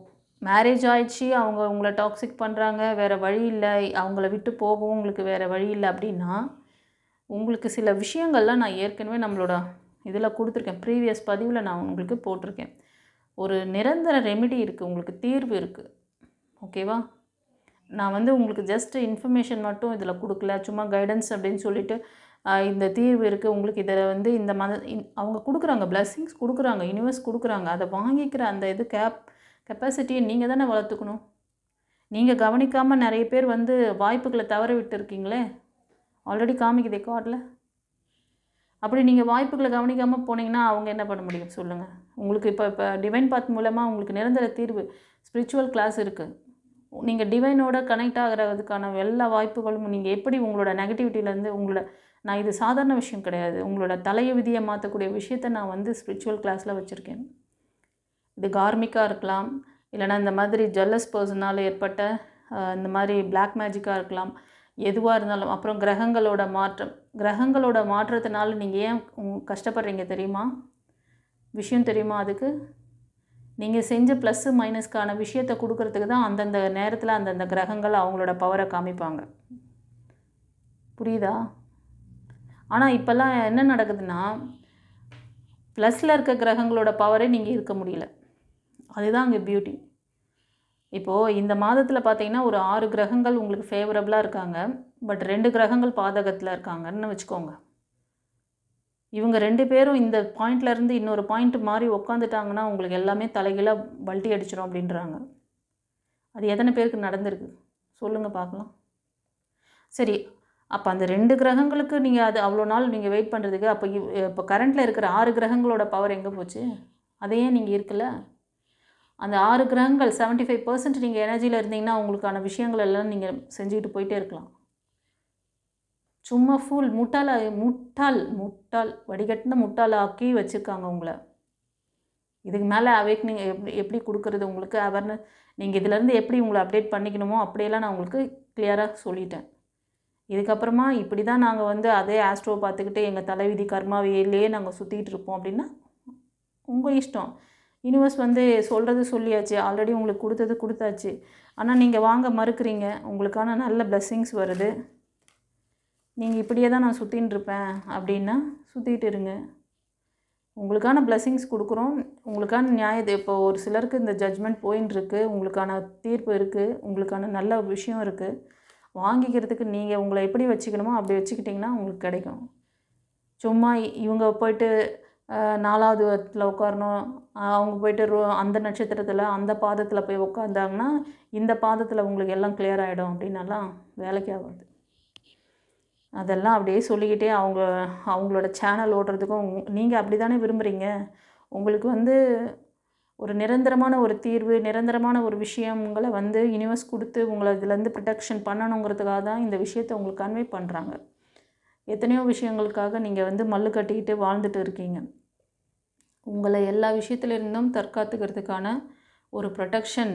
A: மேரேஜ் ஆயிடுச்சு, அவங்க உங்களை டாக்ஸிக் பண்ணுறாங்க, வேறு வழி இல்லை, அவங்கள விட்டு போகவும் உங்களுக்கு வேறு வழி இல்லை அப்படின்னா, உங்களுக்கு சில விஷயங்கள்லாம் நான் ஏற்கனவே நம்மளோட இதில் கொடுத்துருக்கேன், ப்ரீவியஸ் பதிவில் நான் உங்களுக்கு போட்டிருக்கேன். ஒரு நிரந்தர ரெமெடி இருக்குது, உங்களுக்கு தீர்வு இருக்குது. ஓகேவா? நான் வந்து உங்களுக்கு ஜஸ்ட் இன்ஃபர்மேஷன் மட்டும் இதில் கொடுக்கல, சும்மா கைடன்ஸ் அப்படின்னு சொல்லிவிட்டு இந்த தீர்வு இருக்குது உங்களுக்கு, இதில் வந்து இந்த அவங்க கொடுக்குறாங்க, பிளெஸ்ஸிங்ஸ் கொடுக்குறாங்க, யூனிவர்ஸ் கொடுக்குறாங்க. அதை வாங்கிக்கிற அந்த இது கெப்பாசிட்டியை நீங்கள் தானே வளர்த்துக்கணும். நீங்கள் கவனிக்காமல் நிறைய பேர் வந்து வாய்ப்புகளை தவற விட்டு இருக்கீங்களே, ஆல்ரெடி காமிக்குதே கார்டில். அப்படி நீங்கள் வாய்ப்புகளை கவனிக்காமல் போனீங்கன்னா அவங்க என்ன பண்ண முடியும் சொல்லுங்கள். உங்களுக்கு இப்போ டிவைன் பாத் மூலமாக உங்களுக்கு நிரந்தர தீர்வு, ஸ்பிரிச்சுவல் கிளாஸ் இருக்குது. நீங்கள் டிவைனோட கனெக்ட் ஆகிறதுக்கான எல்லா வாய்ப்புகளும், நீங்கள் எப்படி உங்களோட நெகட்டிவிட்டியிலேருந்து நான் இது சாதாரண விஷயம் கிடையாது, உங்களோட தலைய விதியை மாற்றக்கூடிய விஷயத்தை நான் வந்து ஸ்பிரிச்சுவல் கிளாஸில் வச்சுருக்கேன். இது கார்மிக்காக இருக்கலாம், இல்லைனா இந்த மாதிரி ஜெல்லஸ் பர்சனால் ஏற்பட்ட இந்த மாதிரி பிளாக் மேஜிக்காக இருக்கலாம், எதுவாக இருந்தாலும். அப்புறம் கிரகங்களோட மாற்றத்தினால நீங்கள் ஏன் கஷ்டப்படுறீங்க தெரியுமா? விஷயம் தெரியுமா? அதுக்கு நீங்கள் செஞ்ச ப்ளஸ்ஸு மைனஸ்க்கான விஷயத்தை கொடுக்கறதுக்கு தான் அந்தந்த நேரத்தில் அந்தந்த கிரகங்கள் அவங்களோட பவரை காமிப்பாங்க. புரியுதா? ஆனால் இப்போல்லாம் என்ன நடக்குதுன்னா, ப்ளஸில் இருக்க கிரகங்களோட பவரே நீங்கள் இருக்க முடியல. அதுதான் அங்கே பியூட்டி. இப்போது இந்த மாதத்தில் பார்த்தீங்கன்னா ஒரு 6 கிரகங்கள் உங்களுக்கு ஃபேவரபுளாக இருக்காங்க, பட் 2 கிரகங்கள் பாதகத்தில் இருக்காங்கன்னு வச்சுக்கோங்க. இவங்க 2 பேரும் இந்த பாயிண்ட்லேருந்து இன்னொரு பாயிண்ட் மாதிரி உட்காந்துட்டாங்கன்னா உங்களுக்கு எல்லாமே தலைகீழாக பல்ட்டி அடிச்சிடும் அப்படின்றாங்க. அது எத்தனை பேருக்கு நடந்திருக்கு சொல்லுங்கள் பார்க்கலாம். சரி, அப்போ அந்த 2 கிரகங்களுக்கு நீங்கள் அது அவ்வளோ நாள் நீங்கள் வெயிட் பண்ணுறதுக்கு, அப்போ இப்போ கரண்ட்டில் இருக்கிற 6 கிரகங்களோட பவர் எங்கே போச்சு? அதையே நீங்கள் இருக்கல. அந்த 6 கிரகங்கள் 75% நீங்கள் எனர்ஜியில் இருந்தீங்கன்னா உங்களுக்கான விஷயங்கள் எல்லாம் நீங்கள் செஞ்சுக்கிட்டு போயிட்டே இருக்கலாம். சும்மா ஃபுல் முட்டாள் வடிகட்டின முட்டாளாக்கி வச்சுருக்காங்க உங்களை. இதுக்கு மேலே அவேக்னிங் எப்படி கொடுக்குறது உங்களுக்கு அவேர்னஸ், நீங்கள் இதிலேருந்து எப்படி உங்களை அப்டேட் பண்ணிக்கணுமோ அப்படியெல்லாம் நான் உங்களுக்கு கிளியராக சொல்லிட்டேன். இதுக்கப்புறமா இப்படி தான் நாங்கள் வந்து அதே ஆஸ்ட்ரோ பார்த்துக்கிட்டு எங்கள் தலைவிதி கர்மாவிலேயே நாங்கள் சுற்றிக்கிட்டு இருப்போம் அப்படின்னா உங்கள் இஷ்டம். யூனிவர்ஸ் வந்து சொல்கிறது சொல்லியாச்சு, ஆல்ரெடி உங்களுக்கு கொடுத்தது கொடுத்தாச்சு. ஆனால் நீங்கள் வாங்க மறுக்கிறீங்க. உங்களுக்கான நல்ல பிளெஸ்ஸிங்ஸ் வருது. நீங்கள் இப்படியே தான் நான் சுற்றின்னு இருப்பேன் அப்படின்னா சுற்றிட்டு இருங்க. உங்களுக்கான பிளெஸ்ஸிங்ஸ் கொடுக்குறோம், உங்களுக்கான நியாயத்தை. இப்போ ஒரு சிலருக்கு இந்த ஜட்ஜ்மெண்ட் போயின்னு இருக்குது, உங்களுக்கான தீர்ப்பு இருக்குது, உங்களுக்கான நல்ல விஷயம் இருக்குது. வாங்கிக்கிறதுக்கு நீங்கள் உங்களை எப்படி வச்சுக்கணுமோ அப்படி வச்சுக்கிட்டிங்கன்னா உங்களுக்கு கிடைக்கும். சும்மா இவங்க போய்ட்டு 4வது இடத்துல உட்காரணும், அவங்க போய்ட்டு அந்த நட்சத்திரத்தில் அந்த பாதத்தில் போய் உட்காந்தாங்கன்னா இந்த பாதத்தில் உங்களுக்கு எல்லாம் கிளியர் ஆகிடும் அப்படின்னலாம் வேலைக்கு ஆகாது. அதெல்லாம் அப்படியே சொல்லிக்கிட்டே அவங்களோட சேனல் ஓடுறதுக்கும் நீங்கள் அப்படி தானே விரும்புகிறீங்க. உங்களுக்கு வந்து ஒரு நிரந்தரமான ஒரு தீர்வு, நிரந்தரமான ஒரு விஷயங்களை வந்து யூனிவர்ஸ் கொடுத்து உங்களை இதுலேருந்து ப்ரொடெக்ஷன் பண்ணணுங்கிறதுக்காக தான் இந்த விஷயத்தை உங்களுக்கு கன்வே பண்ணுறாங்க. எத்தனையோ விஷயங்களுக்காக நீங்கள் வந்து மல்லு கட்டிக்கிட்டு வாழ்ந்துட்டு இருக்கீங்க. உங்களை எல்லா விஷயத்துலேருந்தும் தற்காத்துக்கிறதுக்கான ஒரு ப்ரொடெக்ஷன்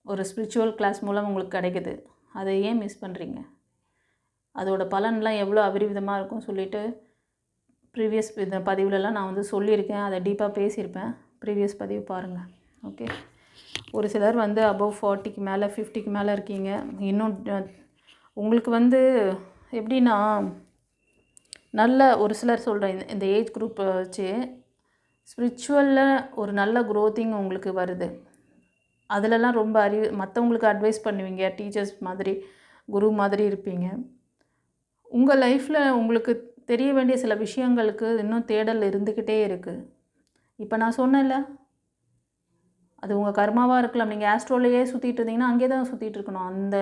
A: ஒரு ஸ்பிரிச்சுவல் கிளாஸ் மூலம் உங்களுக்கு கிடைக்குது. அதை ஏன் மிஸ் பண்ணுறீங்க? அதோட பலன்லாம் எவ்வளோ அபரிவிதமாக இருக்கும் சொல்லிவிட்டு ப்ரீவியஸ் இந்த பதிவுலலாம் நான் வந்து சொல்லியிருக்கேன், அதை டீப்பாக பேசியிருப்பேன். ப்ரீவியஸ் பதிவு பாருங்கள். ஓகே, ஒரு சிலர் வந்து அபவ் 40க்கு மேலே 50க்கு மேலே இருக்கீங்க. இன்னும் உங்களுக்கு வந்து எப்படின்னா நல்ல ஒரு சிலர் சொல்கிறேன், இந்த ஏஜ் குரூப்பை வச்சு ஸ்பிரிச்சுவலில் ஒரு நல்ல க்ரோத்திங் உங்களுக்கு வருது. அதிலலாம் ரொம்ப மற்றவங்களுக்கு அட்வைஸ் பண்ணுவீங்க, டீச்சர்ஸ் மாதிரி குரு மாதிரி இருப்பீங்க. உங்கள் லைஃப்பில் உங்களுக்கு தெரிய வேண்டிய சில விஷயங்களுக்கு இன்னும் தேடல் இருந்துக்கிட்டே இருக்குது. இப்போ நான் சொன்னேன்ல, அது உங்கள் கர்மாவாக இருக்கலாம். நீங்கள் ஆஸ்ட்ரோலையே சுற்றிட்டு இருந்தீங்கன்னா அங்கே தான் சுற்றிட்டு இருக்கணும். அந்த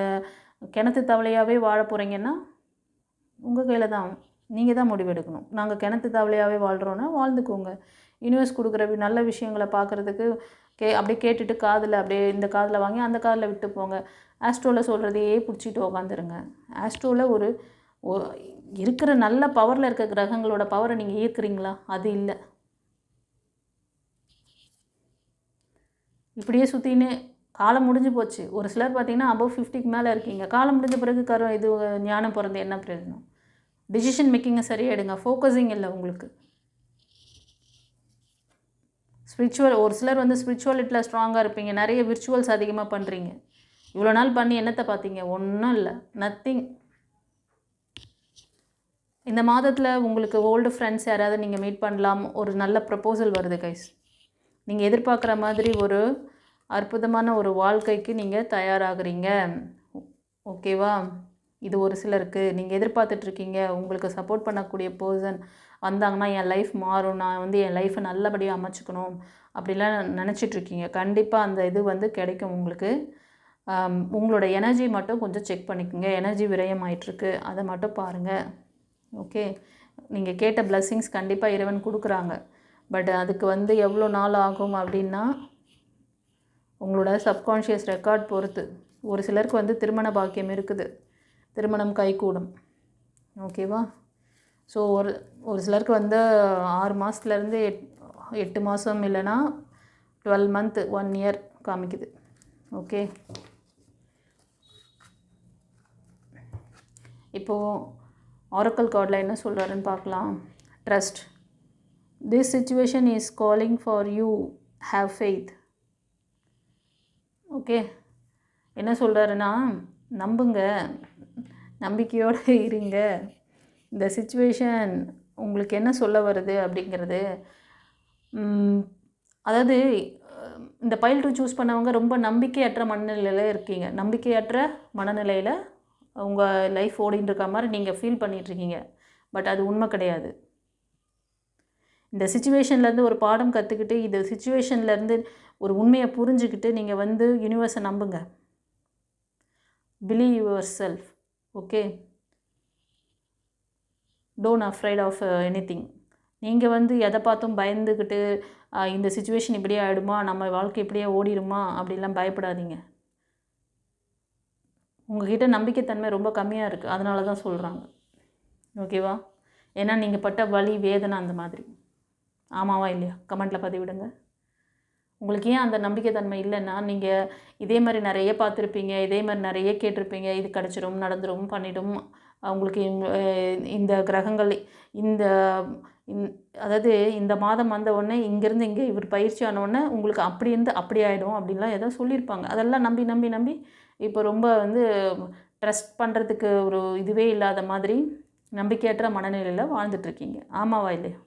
A: கிணத்து தவளையாகவே வாழ போகிறீங்கன்னா உங்கள் கையில் தான், நீங்கள் தான் முடிவெடுக்கணும். நாங்கள் கிணத்து தவளையாகவே வாழ்கிறோன்னா வாழ்ந்துக்கோங்க. யூனிவர்ஸ் கொடுக்குற நல்ல விஷயங்களை பார்க்குறதுக்கு அப்படியே கேட்டுட்டு காதில் அப்படியே இந்த காதில் வாங்கி அந்த காதில் விட்டு போங்க. ஆஸ்ட்ரோவில் சொல்கிறதையே பிடிச்சிட்டு உக்காந்துருங்க. ஆஸ்ட்ரோவில் ஒரு இருக்கிற நல்ல பவரில் இருக்க கிரகங்களோட பவரை நீங்கள் ஈர்க்குறீங்களா? அது இல்லை. இப்படியே சுற்றின்னு காலம் முடிஞ்சு போச்சு. ஒரு சிலர் பார்த்தீங்கன்னா அபவ் 50க்கு மேலே இருக்கீங்க. காலம் முடிஞ்ச பிறகு இது ஞானம் பிறந்து என்ன பிரயோஜனம்? டிசிஷன் மேக்கிங்கை சரியாக எடுங்க. ஃபோக்கஸிங் இல்லை உங்களுக்கு. ஒரு சிலர் வந்து ஸ்பிரிச்சுவலிட்டியில் ஸ்ட்ராங்காக இருப்பீங்க. நிறைய விர்ச்சுவல்ஸ் அதிகமாக பண்ணுறீங்க. இவ்வளோ நாள் பண்ணி என்னத்தை பார்த்தீங்க? ஒன்றும் இல்லை, நத்திங். இந்த மாதத்தில் உங்களுக்கு ஓல்டு ஃப்ரெண்ட்ஸ் யாராவது நீங்கள் மீட் பண்ணலாம். ஒரு நல்ல ப்ரப்போசல் வருது கைஸ். நீங்கள் எதிர்பார்க்குற மாதிரி ஒரு அற்புதமான ஒரு வாழ்க்கைக்கு நீங்கள் தயாராகிறீங்க. ஓகேவா? இது ஒரு சிலருக்கு நீங்கள் எதிர்பார்த்துட்ருக்கீங்க. உங்களுக்கு சப்போர்ட் பண்ணக்கூடிய பர்சன் வந்தாங்கன்னா என் லைஃப் மாறும், நான் வந்து என் லைஃப்பை நல்லபடியாக அமைச்சுக்கணும் அப்படிலாம் நினச்சிட்ருக்கீங்க. கண்டிப்பாக அந்த இது வந்து கிடைக்கும் உங்களுக்கு. உங்களோட எனர்ஜி மட்டும் கொஞ்சம் செக் பண்ணிக்கோங்க. எனர்ஜி விரயம் ஆகிட்டுருக்கு, அதை மட்டும் பாருங்கள். ஓகே, நீங்கள் கேட்ட பிளெஸ்ஸிங்ஸ் கண்டிப்பாக இறைவன் கொடுக்குறாங்க. பட் அதுக்கு வந்து எவ்வளோ நாள் ஆகும் அப்படின்னா உங்களோட சப்கான்ஷியஸ் ரெக்கார்ட் பொறுத்து. ஒரு சிலருக்கு வந்து திருமண பாக்கியம் இருக்குது, திருமணம் கைகூடும். ஓகேவா? ஸோ ஒரு சிலருக்கு வந்து 6 மாதத்துலேருந்து 8 மாதம், இல்லைன்னா 12 மந்த், 1 இயர் காமிக்குது. ஓகே, இப்போது ஆரக்கல் கார்டில் என்ன சொல்கிறாருன்னு பார்க்கலாம். Trust. This situation is calling for you, have faith. Okay, என்ன சொல்கிறாருன்னா நம்புங்க, நம்பிக்கையோடு இருங்க. இந்த சிச்சுவேஷன் உங்களுக்கு என்ன சொல்ல வருது அப்படிங்கிறது, அதாவது இந்த பைல் 2 சூஸ் பண்ணவங்க ரொம்ப நம்பிக்கையற்ற மனநிலையில் இருக்கீங்க. நம்பிக்கையற்ற மனநிலையில் உங்கள் லைஃப் ஓடின்னு இருக்க மாதிரி நீங்கள் ஃபீல் பண்ணிகிட்ருக்கீங்க. பட் அது உண்மை கிடையாது. இந்த சிச்சுவேஷன்லேருந்து ஒரு பாடம் கற்றுக்கிட்டு, இந்த சிச்சுவேஷன்லேருந்து ஒரு உண்மையை புரிஞ்சுக்கிட்டு நீங்கள் வந்து யூனிவர்ஸை நம்புங்க. Believe yourself. Okay, don't afraid of anything. நீங்கள் வந்து எதை பார்த்தும் பயந்துக்கிட்டு இந்த சிச்சுவேஷன் இப்படியே ஆகிடுமா, நம்ம வாழ்க்கை இப்படியே ஓடிடுமா அப்படிலாம் பயப்படாதீங்க. உங்கள்கிட்ட நம்பிக்கைத்தன்மை ரொம்ப கம்மியாக இருக்குது, அதனால தான் சொல்கிறாங்க. ஓகேவா? ஏன்னா நீங்கள் பட்ட வலி, வேதனை அந்த மாதிரி. ஆமாவா இல்லையா? கமெண்ட்டில் பதிவிடுங்க. உங்களுக்கு ஏன் அந்த நம்பிக்கைத்தன்மை இல்லைன்னா, நீங்கள் இதே மாதிரி நிறைய பார்த்துருப்பீங்க, இதே மாதிரி நிறைய கேட்டிருப்பீங்க. இது கிடச்சிரும், நடந்துடும், பண்ணிடும். உங்களுக்கு இந்த கிரகங்கள் அதாவது இந்த மாதம் வந்த உடனே இங்கேருந்து இங்கே இவர் பயிற்சி ஆனவுடனே உங்களுக்கு அப்படி இருந்து அப்படி ஆகிடும் அப்படின்லாம் ஏதோ சொல்லியிருப்பாங்க. அதெல்லாம் நம்பி நம்பி நம்பி இப்போ ரொம்ப வந்து ட்ரஸ்ட் பண்ணுறதுக்கு ஒரு இதுவே இல்லாத மாதிரி நம்பிக்கையற்ற மனநிலையில் வாழ்ந்துட்டுருக்கீங்க. ஆமாவா இல்லையா?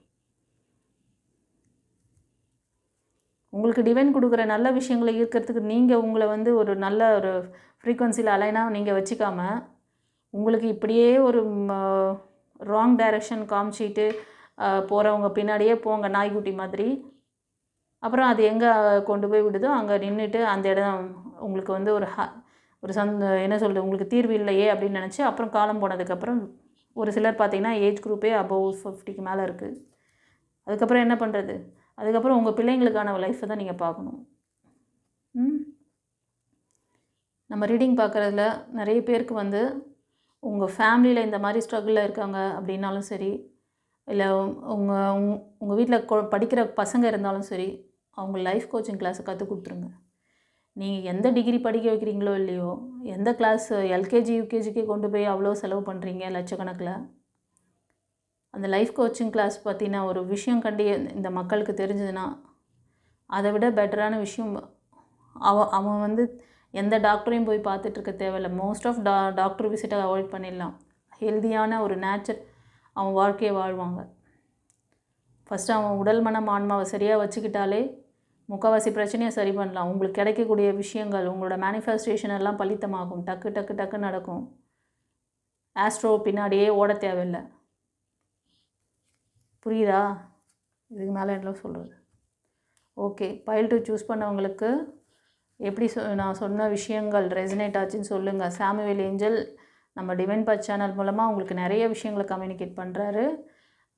A: உங்களுக்கு டிவைன் கொடுக்குற நல்ல விஷயங்களை ஈர்க்கிறதுக்கு நீங்கள் உங்களை வந்து ஒரு நல்ல ஒரு ஃப்ரீக்வன்சியில் அலைனாக நீங்கள் வச்சுக்காம, உங்களுக்கு இப்படியே ஒரு ராங் டைரக்ஷன் காமிச்சிட்டு போகிறவங்க பின்னாடியே போங்க, நாய்க்குட்டி மாதிரி. அப்புறம் அது எங்கே கொண்டு போய் விடுதோ அங்கே நின்றுட்டு அந்த இடம் உங்களுக்கு வந்து ஒரு என்ன சொல்கிறது, உங்களுக்கு தீர்வு இல்லையே அப்படின்னு நினச்சி அப்புறம் காலம் போனதுக்கப்புறம் ஒரு சிலர் பார்த்திங்கன்னா ஏஜ் குரூப்பே அபவ் 50க்கு மேலே இருக்குது. அதுக்கப்புறம் என்ன பண்ணுறது? அதுக்கப்புறம் உங்கள் பிள்ளைங்களுக்கான லைஃப்பை தான் நீங்கள் பார்க்கணும். நம்ம ரீடிங் பார்க்குறதுல நிறைய பேருக்கு வந்து உங்கள் ஃபேமிலியில் இந்த மாதிரி ஸ்ட்ரகிளில் இருக்காங்க அப்படின்னாலும் சரி, இல்லை உங்கள் வீட்டில் படிக்கிற பசங்க இருந்தாலும் சரி, அவங்க லைஃப் கோச்சிங் கிளாஸை கற்றுக் கொடுத்துருங்க. நீங்கள் எந்த டிகிரி படிக்க வைக்கிறீங்களோ இல்லையோ, எந்த கிளாஸ் எல்கேஜி யூகேஜிக்கு கொண்டு போய் அவ்வளோ செலவு பண்ணுறீங்க லட்சக்கணக்கில், அந்த லைஃப் கோச்சிங் கிளாஸ் பற்றின ஒரு விஷயம் இந்த மக்களுக்கு தெரிஞ்சதுன்னா அதை விட பெட்டரான விஷயம் அவன் வந்து எந்த டாக்டரையும் போய் பார்த்துட்ருக்க தேவையில்லை. மோஸ்ட் ஆஃப் டாக்டர் விசிட்டை அவாய்ட் பண்ணிடலாம். ஹெல்தியான ஒரு நேச்சர் அவன் வாழ்க்கையை வாழ்வாங்க. ஃபஸ்ட்டு அவன் உடல் மனம் ஆன்மாவை சரியாக வச்சுக்கிட்டாலே முக்கால்வாசி பிரச்சனையை சரி பண்ணலாம். உங்களுக்கு கிடைக்கக்கூடிய விஷயங்கள், உங்களோட மேனிஃபெஸ்டேஷன் எல்லாம் பலித்தமாகும். டக்கு டக்கு டக்கு நடக்கும். ஆஸ்ட்ரோ பின்னாடியே ஓட தேவையில்லை. புரியுதா? இதுக்கு மேலே என்ன சொல்கிறது? ஓகே, பைல் 2 சூஸ் பண்ணவங்களுக்கு எப்படி நான் சொன்ன விஷயங்கள் ரெசனேட் ஆச்சுன்னு சொல்லுங்கள். சாமுவேல் ஏஞ்சல் நம்ம டிவைன் பாத் சேனல் மூலமாக உங்களுக்கு நிறைய விஷயங்களை கம்யூனிகேட் பண்ணுறாரு.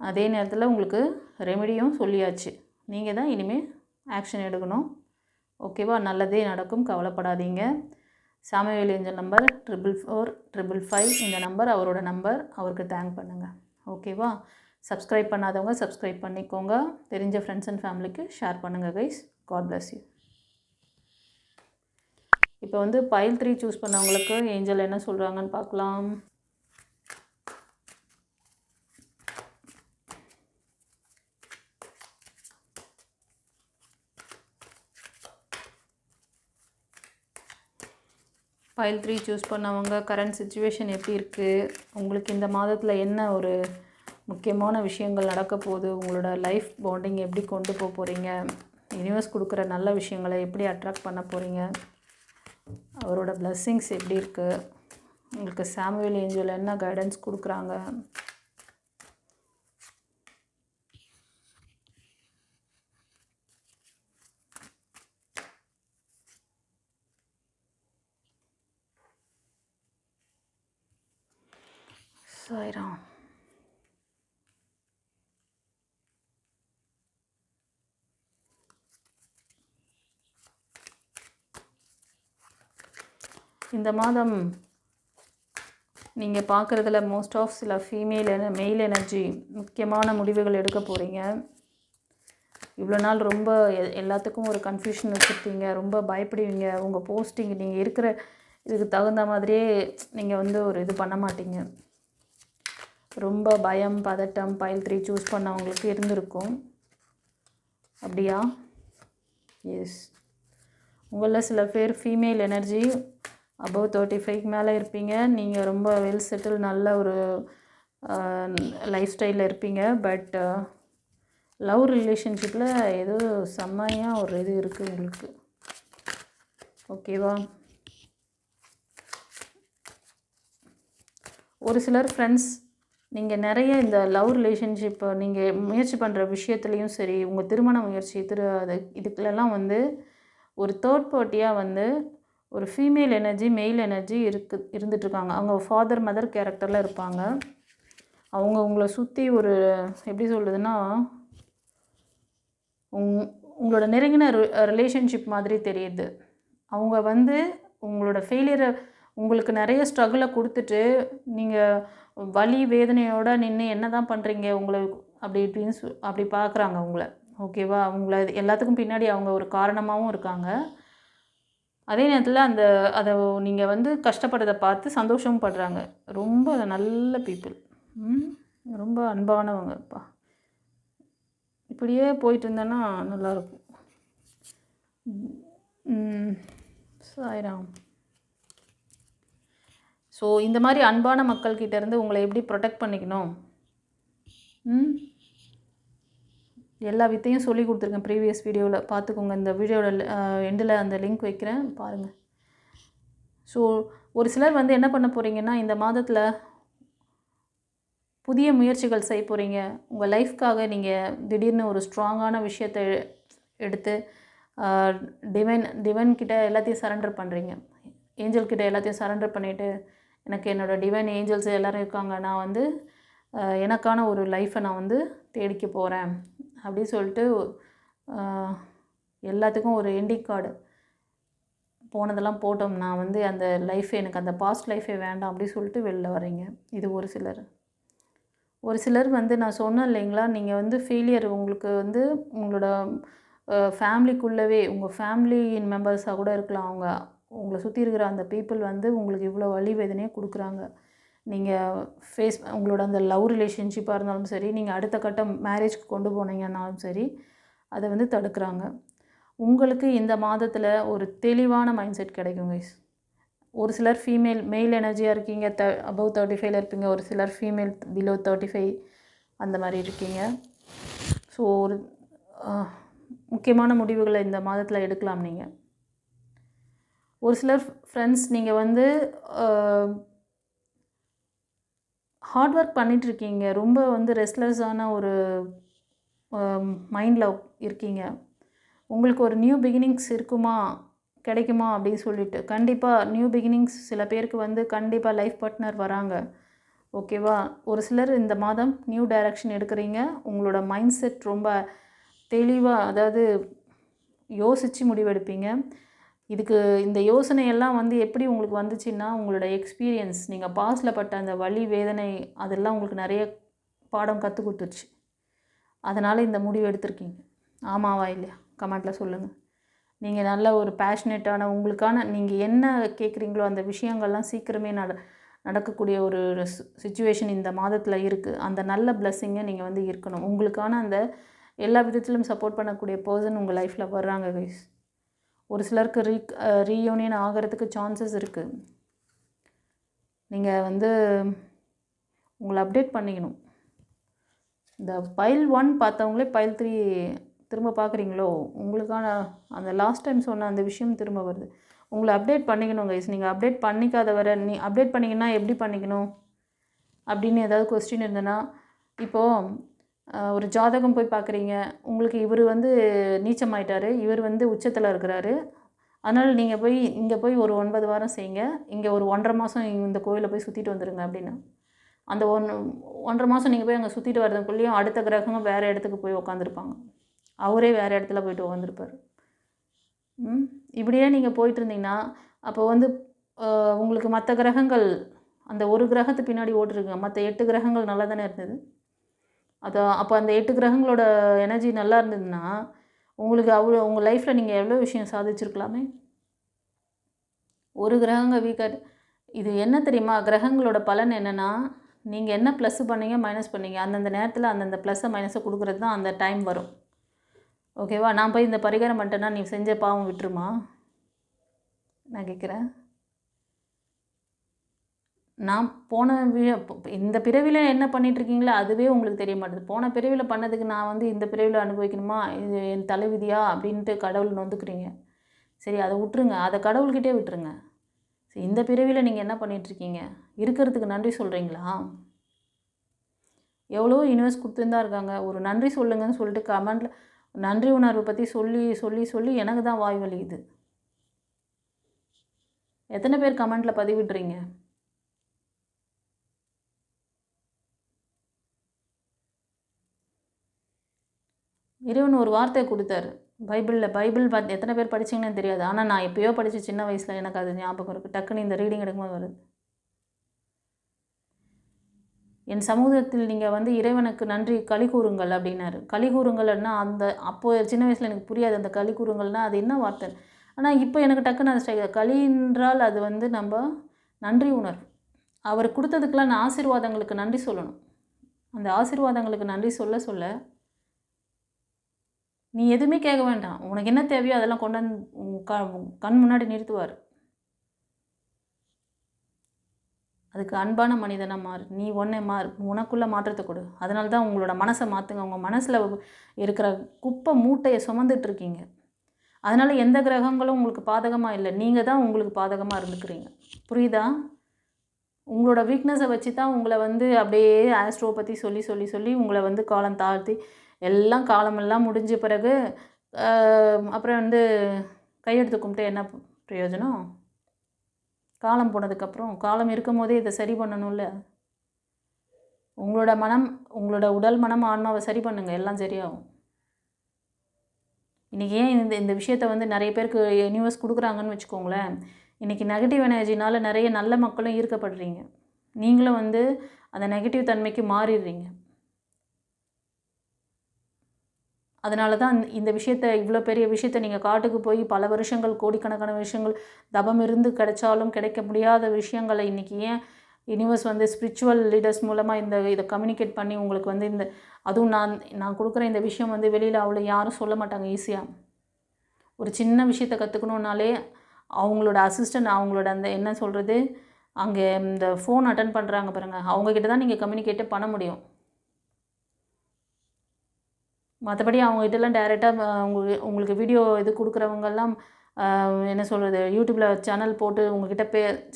A: அதே நேரத்தில் உங்களுக்கு ரெமெடியும் சொல்லியாச்சு. நீங்கள் தான் இனிமேல் ஆக்ஷன் எடுக்கணும். ஓகேவா? நல்லதே நடக்கும், கவலைப்படாதீங்க. Samuel angel number 44455. இந்த நம்பர் அவரோட நம்பர். அவருக்கு தேங்க் பண்ணுங்கள். ஓகேவா? சப்ஸ்கிரைப் பண்ணாதவங்க சப்ஸ்கிரைப் பண்ணிக்கோங்க. தெரிஞ்ச ஃப்ரெண்ட்ஸ் அண்ட் ஃபேமிலிக்கு ஷேர் பண்ணுங்கள் கைஸ். God bless you. இப்போ வந்து பைல் 3 சூஸ் பண்ணவங்களுக்கு ஏஞ்சல் என்ன சொல்கிறாங்கன்னு பார்க்கலாம். பைல் 3 சூஸ் பண்ணவங்க கரண்ட் சுச்சுவேஷன் எப்படி இருக்குது, உங்களுக்கு இந்த மாதத்தில் என்ன ஒரு முக்கியமான விஷயங்கள் நடக்க போகுது, உங்களோட லைஃப் பாண்டிங் எப்படி கொண்டு போக போகிறீங்க, யூனிவர்ஸ் கொடுக்குற நல்ல விஷயங்களை எப்படி அட்ராக்ட் பண்ண போகிறீங்க, அவரோட பிளெஸ்ஸிங்ஸ் எப்படி இருக்குது, உங்களுக்கு சாமுவேல் ஏஞ்சல் என்ன கைடன்ஸ் கொடுக்குறாங்க. சாய்ராம். இந்த மாதம் நீங்கள் பார்க்குறதுல மோஸ்ட் ஆஃப் சில மெயில் எனர்ஜி முக்கியமான முடிவுகள் எடுக்க போகிறீங்க. இவ்வளோ நாள் ரொம்ப எல்லாத்துக்கும் ஒரு கன்ஃபியூஷன் வச்சுருப்பீங்க, ரொம்ப பயப்படுவீங்க. உங்கள் போஸ்டிங் நீங்கள் இருக்கிற இதுக்கு தகுந்த மாதிரியே நீங்கள் வந்து ஒரு இது பண்ண மாட்டீங்க. ரொம்ப பயம் பதட்டம் பைல் 3 சூஸ் பண்ணவங்களுக்கு இருந்திருக்கும். அப்படியா? எஸ். உங்களில் சில பேர் ஃபீமேல் எனர்ஜி அபவ் 35 மேலே இருப்பீங்க. நீங்கள் ரொம்ப வெல் செட்டில் நல்ல ஒரு லைஃப் ஸ்டைலில் இருப்பீங்க. பட் லவ் ரிலேஷன்ஷிப்பில் ஏதோ செம்மையாக ஒரு இது இருக்குது உங்களுக்கு. ஓகேவா? ஒரு சிலர் ஃப்ரெண்ட்ஸ் நீங்கள் நிறைய இந்த லவ் ரிலேஷன்ஷிப்பை நீங்கள் முயற்சி பண்ணுற விஷயத்துலேயும் சரி, உங்கள் திருமண முயற்சி இதுக்குள்ளெல்லாம் வந்து ஒரு தேர்ட் பார்ட்டியாக வந்து ஒரு ஃபீமேல் எனர்ஜி மெயில் எனர்ஜி இருந்துகிட்ருக்காங்க. அவங்க ஃபாதர் மதர் கேரக்டரில் இருப்பாங்க. அவங்க உங்களை சுற்றி ஒரு எப்படி சொல்கிறதுன்னா உங்களோட நெருங்கின ரிலேஷன்ஷிப் மாதிரி தெரியுது. அவங்க வந்து உங்களோட ஃபெயிலியரை உங்களுக்கு நிறைய ஸ்ட்ரகிளை கொடுத்துட்டு நீங்கள் வலி வேதனையோடு நின்று என்ன தான் பண்ணுறீங்க உங்களை அப்படி இப்படின்னு அப்படி பார்க்குறாங்க உங்களை. ஓகேவா? அவங்கள எல்லாத்துக்கும் பின்னாடி அவங்க ஒரு காரணமாகவும் இருக்காங்க. அதே நேரத்தில் அதை நீங்கள் வந்து கஷ்டப்படுறதை பார்த்து சந்தோஷமும் படுறாங்க. ரொம்ப நல்ல பீப்புள், ரொம்ப அன்பானவங்கப்பா. இப்படியே போயிட்டு இருந்தேன்னா நல்லாயிருக்கும். சாய்ராம். ஸோ இந்த மாதிரி அன்பான மக்கள்கிட்டேருந்து உங்களை எப்படி ப்ரொடெக்ட் பண்ணிக்கணும், எல்லா வித்தையும் சொல்லி கொடுத்துருக்கேன் ப்ரீவியஸ் வீடியோவில். பார்த்துக்கோங்க. இந்த வீடியோட எண்டில் அந்த லிங்க் வைக்கிறேன், பாருங்கள். ஸோ ஒரு சிலர் வந்து என்ன பண்ண போகிறீங்கன்னா இந்த மாதத்தில் புதிய முயற்சிகள் செய்ய போகிறீங்க. உங்கள் லைஃப்காக நீங்கள் திடீர்னு ஒரு ஸ்ட்ராங்கான விஷயத்தை எடுத்து டிவைன்கிட்ட எல்லாத்தையும் சரண்டர் பண்ணுறீங்க. ஏஞ்சல்கிட்ட எல்லாத்தையும் சரண்டர் பண்ணிவிட்டு எனக்கு என்னோடய டிவைன் ஏஞ்சல்ஸ் எல்லோரும் இருக்காங்க, நான் வந்து எனக்கான ஒரு லைஃப்பை நான் வந்து தேடிக்க போகிறேன் அப்படின்னு சொல்லிட்டு எல்லாத்துக்கும் ஒரு எண்டிங் கார்டு போனதெல்லாம் போட்டோம். நான் வந்து அந்த லைஃபே எனக்கு அந்த பாஸ்ட் லைஃபே வேண்டாம் அப்படி சொல்லிட்டு வெளில வரீங்க. இது ஒரு சிலர். ஒரு சிலர் வந்து நான் சொன்னேன் இல்லைங்களா, நீங்கள் வந்து ஃபெயிலியர் உங்களுக்கு வந்து உங்களோட ஃபேமிலிக்குள்ளவே உங்கள் ஃபேமிலி மெம்பர்ஸாக கூட இருக்கலாம். உங்களை சுற்றி இருக்கிற அந்த பீப்புள் வந்து உங்களுக்கு இவ்வளோ வலி வேதனையை கொடுக்குறாங்க. நீங்கள் உங்களோட அந்த லவ் ரிலேஷன்ஷிப்பாக இருந்தாலும் சரி, நீங்கள் அடுத்த கட்டம் மேரேஜ்க்கு கொண்டு போனீங்கன்னாலும் சரி, அதை வந்து தடுக்கிறாங்க. உங்களுக்கு இந்த மாதத்தில் ஒரு தெளிவான மைண்ட் செட் கிடைக்கும் கைஸ். ஒரு சிலர் மெயில் எனர்ஜியாக இருக்கீங்க, அபவ் 35 இருப்பீங்க. ஒரு சிலர் ஃபீமேல் பிலோ 35 அந்த மாதிரி இருக்கீங்க. ஸோ ஒரு முக்கியமான முடிவுகளை இந்த மாதத்தில் எடுக்கலாம் நீங்கள். ஒரு சிலர் ஃப்ரெண்ட்ஸ் நீங்கள் வந்து ஹார்ட் ஒர்க் பண்ணிகிட்ருக்கீங்க, ரொம்ப வந்து ரெஸ்ட்லெஸ்ஸான ஒரு மைண்டில் இருக்கீங்க. உங்களுக்கு ஒரு நியூ பிகினிங்ஸ் கிடைக்குமா அப்படின்னு சொல்லிட்டு கண்டிப்பாக நியூ பிகினிங்ஸ் சில பேருக்கு வந்து கண்டிப்பாக லைஃப் பார்ட்னர் வராங்க. ஓகேவா? ஒரு சிலர் இந்த மாதம் நியூ டைரக்ஷன் எடுக்கிறீங்க. உங்களோட மைண்ட் செட் ரொம்ப தெளிவாக, அதாவது யோசித்து முடிவெடுப்பீங்க. இதுக்கு இந்த யோசனையெல்லாம் வந்து எப்படி உங்களுக்கு வந்துச்சுன்னா, உங்களோட எக்ஸ்பீரியன்ஸ், நீங்கள் பாஸ்டில் பட்ட அந்த வலி, வேதனை அதெல்லாம் உங்களுக்கு நிறைய பாடம் கற்றுக் கொடுத்துருச்சு. அதனால் இந்த முடிவு எடுத்திருக்கீங்க. ஆமாவா இல்லையா? கமெண்ட்டில் சொல்லுங்கள். நீங்கள் நல்ல ஒரு பேஷனேட்டான உங்களுக்கான நீங்கள் என்ன கேட்குறீங்களோ அந்த விஷயங்கள்லாம் சீக்கிரமே நடக்கக்கூடிய ஒரு சிச்சுவேஷன் இந்த மாதத்தில் இருக்குது. அந்த நல்ல பிளெஸ்ஸிங்கை நீங்கள் வந்து இருக்கணும். உங்களுக்கான அந்த எல்லா விதத்திலும் சப்போர்ட் பண்ணக்கூடிய பர்சன் உங்கள் லைஃப்பில் வர்றாங்க கைஸ். ஒரு சிலருக்கு ரீயூனியன் ஆகிறதுக்கு சான்சஸ் இருக்குது. நீங்கள் வந்து உங்களை அப்டேட் பண்ணிக்கணும். இந்த பைல் 1 பார்த்தவங்களே பைல் 3 திரும்ப பார்க்குறீங்களோ, உங்களுக்கான அந்த லாஸ்ட் டைம் சொன்ன அந்த விஷயம் திரும்ப வருது. உங்களை அப்டேட் பண்ணிக்கணும் கைஸ். நீங்கள் அப்டேட் பண்ணிக்காத வர அப்டேட் பண்ணிங்கன்னா எப்படி பண்ணிக்கணும் அப்படின்னு ஏதாவது கொஸ்டின் இருந்ததுன்னா, இப்போது ஒரு ஜாதகம் போய் பார்க்குறீங்க, உங்களுக்கு இவர் வந்து நீச்சமாயிட்டார், இவர் வந்து உச்சத்தில் இருக்கிறாரு, அதனால் நீங்கள் போய் இங்கே போய் ஒரு 9 வாரம் செய்யுங்க, இங்கே ஒரு 1.5 மாதம் இந்த கோயிலை போய் சுற்றிட்டு வந்துடுங்க அப்படின்னா, அந்த 1.5 மாதம் நீங்கள் போய் அங்கே சுற்றிட்டு வர்றதுக்குள்ளேயும் அடுத்த கிரகங்கள் வேறு இடத்துக்கு போய் உட்காந்துருப்பாங்க. அவரே வேறு இடத்துல போய்ட்டு உட்காந்துருப்பார். இப்படியே நீங்கள் போயிட்டு இருந்தீங்கன்னா அப்போ வந்து உங்களுக்கு மற்ற கிரகங்கள் அந்த ஒரு கிரகத்து பின்னாடி ஓட்டுருங்க, மற்ற 8 கிரகங்கள் நல்லா தானே இருந்தது. அப்போ அந்த 8 கிரகங்களோட எனர்ஜி நல்லா இருந்ததுன்னா உங்களுக்கு அவ்வளோ உங்கள் லைஃப்பில் நீங்கள் எவ்வளோ விஷயம் சாதிச்சிருக்கலாமே. ஒரு கிரகங்க வீக்காக இது என்ன தெரியுமா? கிரகங்களோட பலன் என்னென்னா, நீங்கள் என்ன ப்ளஸ் பண்ணீங்க மைனஸ் பண்ணீங்க அந்தந்த நேரத்தில் அந்தந்த ப்ளஸ்ஸை மைனஸை கொடுக்குறது தான் அந்த டைம் வரும். ஓகேவா? நான் போய் இந்த பரிகாரம் பண்ணிட்டேன்னா நீ செஞ்ச பாவம் விட்டுருமா? நான் கேட்குறேன். நான் இந்த பிறவியில் என்ன பண்ணிகிட்ருக்கீங்களோ அதுவே உங்களுக்கு தெரிய மாட்டேது. போன பிறவியில் பண்ணதுக்கு நான் வந்து இந்த பிறவியில் அனுபவிக்கணுமா, இது என் தலைவிதியா அப்படின்ட்டு கடவுள் நொந்துக்குறீங்க. சரி, அதை விட்டுருங்க, அதை கடவுள்கிட்டே விட்டுருங்க. சரி, இந்த பிறவியில் நீங்கள் என்ன பண்ணிகிட்ருக்கீங்க? இருக்கிறதுக்கு நன்றி சொல்கிறீங்களா? எவ்வளோ யூனிவர்ஸ் கொடுத்துருந்தா இருக்காங்க. ஒரு நன்றி சொல்லுங்கன்னு சொல்லிட்டு கமெண்டில் நன்றி உணர்வை பற்றி சொல்லி சொல்லி சொல்லி எனக்கு தான் வாய் வலிக்குது. எத்தனை பேர் கமெண்டில் பதிவிடுறீங்க? இறைவன் ஒரு வார்த்தை கொடுத்தாரு பைபிள் எத்தனை பேர் படிச்சிங்கன்னு தெரியாது. ஆனால் நான் எப்போயோ படித்த சின்ன வயசில் எனக்கு அது ஞாபகம் இருக்குது. டக்குன்னு இந்த ரீடிங் எடுக்கும்போது வருது. என் சமூகத்தில் நீங்கள் வந்து இறைவனுக்கு நன்றி களி கூறுங்கள் அப்படின்னாரு. களி கூறுங்கள்னா அப்போது சின்ன வயசில் எனக்கு புரியாது அந்த களி கூறுங்கள்னால் அது என்ன வார்த்தை. ஆனால் இப்போ எனக்கு டக்குன்னு அது களி என்றால் அது வந்து நம்ம நன்றி உணர்வு. அவர் கொடுத்ததுக்கெல்லாம் நான் ஆசீர்வாதங்களுக்கு நன்றி சொல்லணும். அந்த ஆசீர்வாதங்களுக்கு நன்றி சொல்ல சொல்ல நீ எதுவுமே கேட்க வேண்டாம். உனக்கு என்ன தேவையோ அதெல்லாம் கொண்டு வந்து கண் முன்னாடி நிறுத்துவார். அதுக்கு அன்பான மனிதனாக மாறு. நீ ஒன்றே மாறு, உனக்குள்ளே மாற்றத்தை கொடு. அதனால தான் உங்களோட மனசை மாற்றுங்க. உங்கள் மனசில் இருக்கிற குப்பை மூட்டையை சுமந்துட்டுருக்கீங்க. அதனால் எந்த கிரகங்களும் உங்களுக்கு பாதகமாக இல்லை. நீங்கள் தான் உங்களுக்கு பாதகமாக இருந்துக்கிறீங்க. புரியுதா? உங்களோட வீக்னஸை வச்சு தான் உங்களை வந்து அப்படியே ஆஸ்ட்ரோ பற்றி சொல்லி சொல்லி சொல்லி உங்களை வந்து காலம் தாழ்த்தி எல்லாம் காலமெல்லாம் முடிஞ்ச பிறகு அப்புறம் வந்து கையெடுத்து கும்பிட்டு என்ன பிரயோஜனம்? காலம் போனதுக்கப்புறம் காலம் இருக்கும் போதே இதை சரி பண்ணணும்ல. உங்களோட மனம், உங்களோட உடல், மனம், ஆன்மாவை சரி பண்ணுங்கள், எல்லாம் சரியாகும். இன்றைக்கி ஏன் இந்த விஷயத்தை வந்து நிறைய பேருக்கு யூனிவர்ஸ் கொடுக்குறாங்கன்னு வச்சுக்கோங்களேன். இன்றைக்கி நெகட்டிவ் எனர்ஜினால் நிறைய நல்ல மக்களும் ஈர்க்கப்படுறீங்க. நீங்களும் வந்து அந்த நெகட்டிவ் தன்மைக்கு மாறிடுறீங்க. அதனால தான் இந்த விஷயத்தை, இவ்வளோ பெரிய விஷயத்தை நீங்கள் காட்டுக்கு போய் பல வருஷங்கள், கோடிக்கணக்கான விஷயங்கள் தபம் இருந்து கிடைச்சாலும் கிடைக்க முடியாத விஷயங்களை இன்றைக்கி ஏன் யூனிவர்ஸ் வந்து ஸ்பிரிச்சுவல் லீடர்ஸ் மூலமாக இதை கம்யூனிகேட் பண்ணி உங்களுக்கு வந்து அதுவும் நான் கொடுக்குற இந்த விஷயம் வந்து வெளியில் அவ்வளோ யாரும் சொல்ல மாட்டாங்க ஈஸியாக. ஒரு சின்ன விஷயத்தை கற்றுக்கணுன்னாலே அவங்களோட அசிஸ்டன்ட், அவங்களோட அந்த என்ன சொல்கிறது, அங்கே இந்த ஃபோன் அட்டன் பண்ணுறாங்க பாருங்கள், அவங்கக்கிட்ட தான் நீங்கள் கம்யூனிகேட்டே பண்ண முடியும். மற்றபடி அவங்ககிட்டலாம் டைரெக்டாக உங்களுக்கு வீடியோ இது கொடுக்குறவங்கெல்லாம் என்ன சொல்கிறது, யூடியூப்பில் சேனல் போட்டு உங்ககிட்ட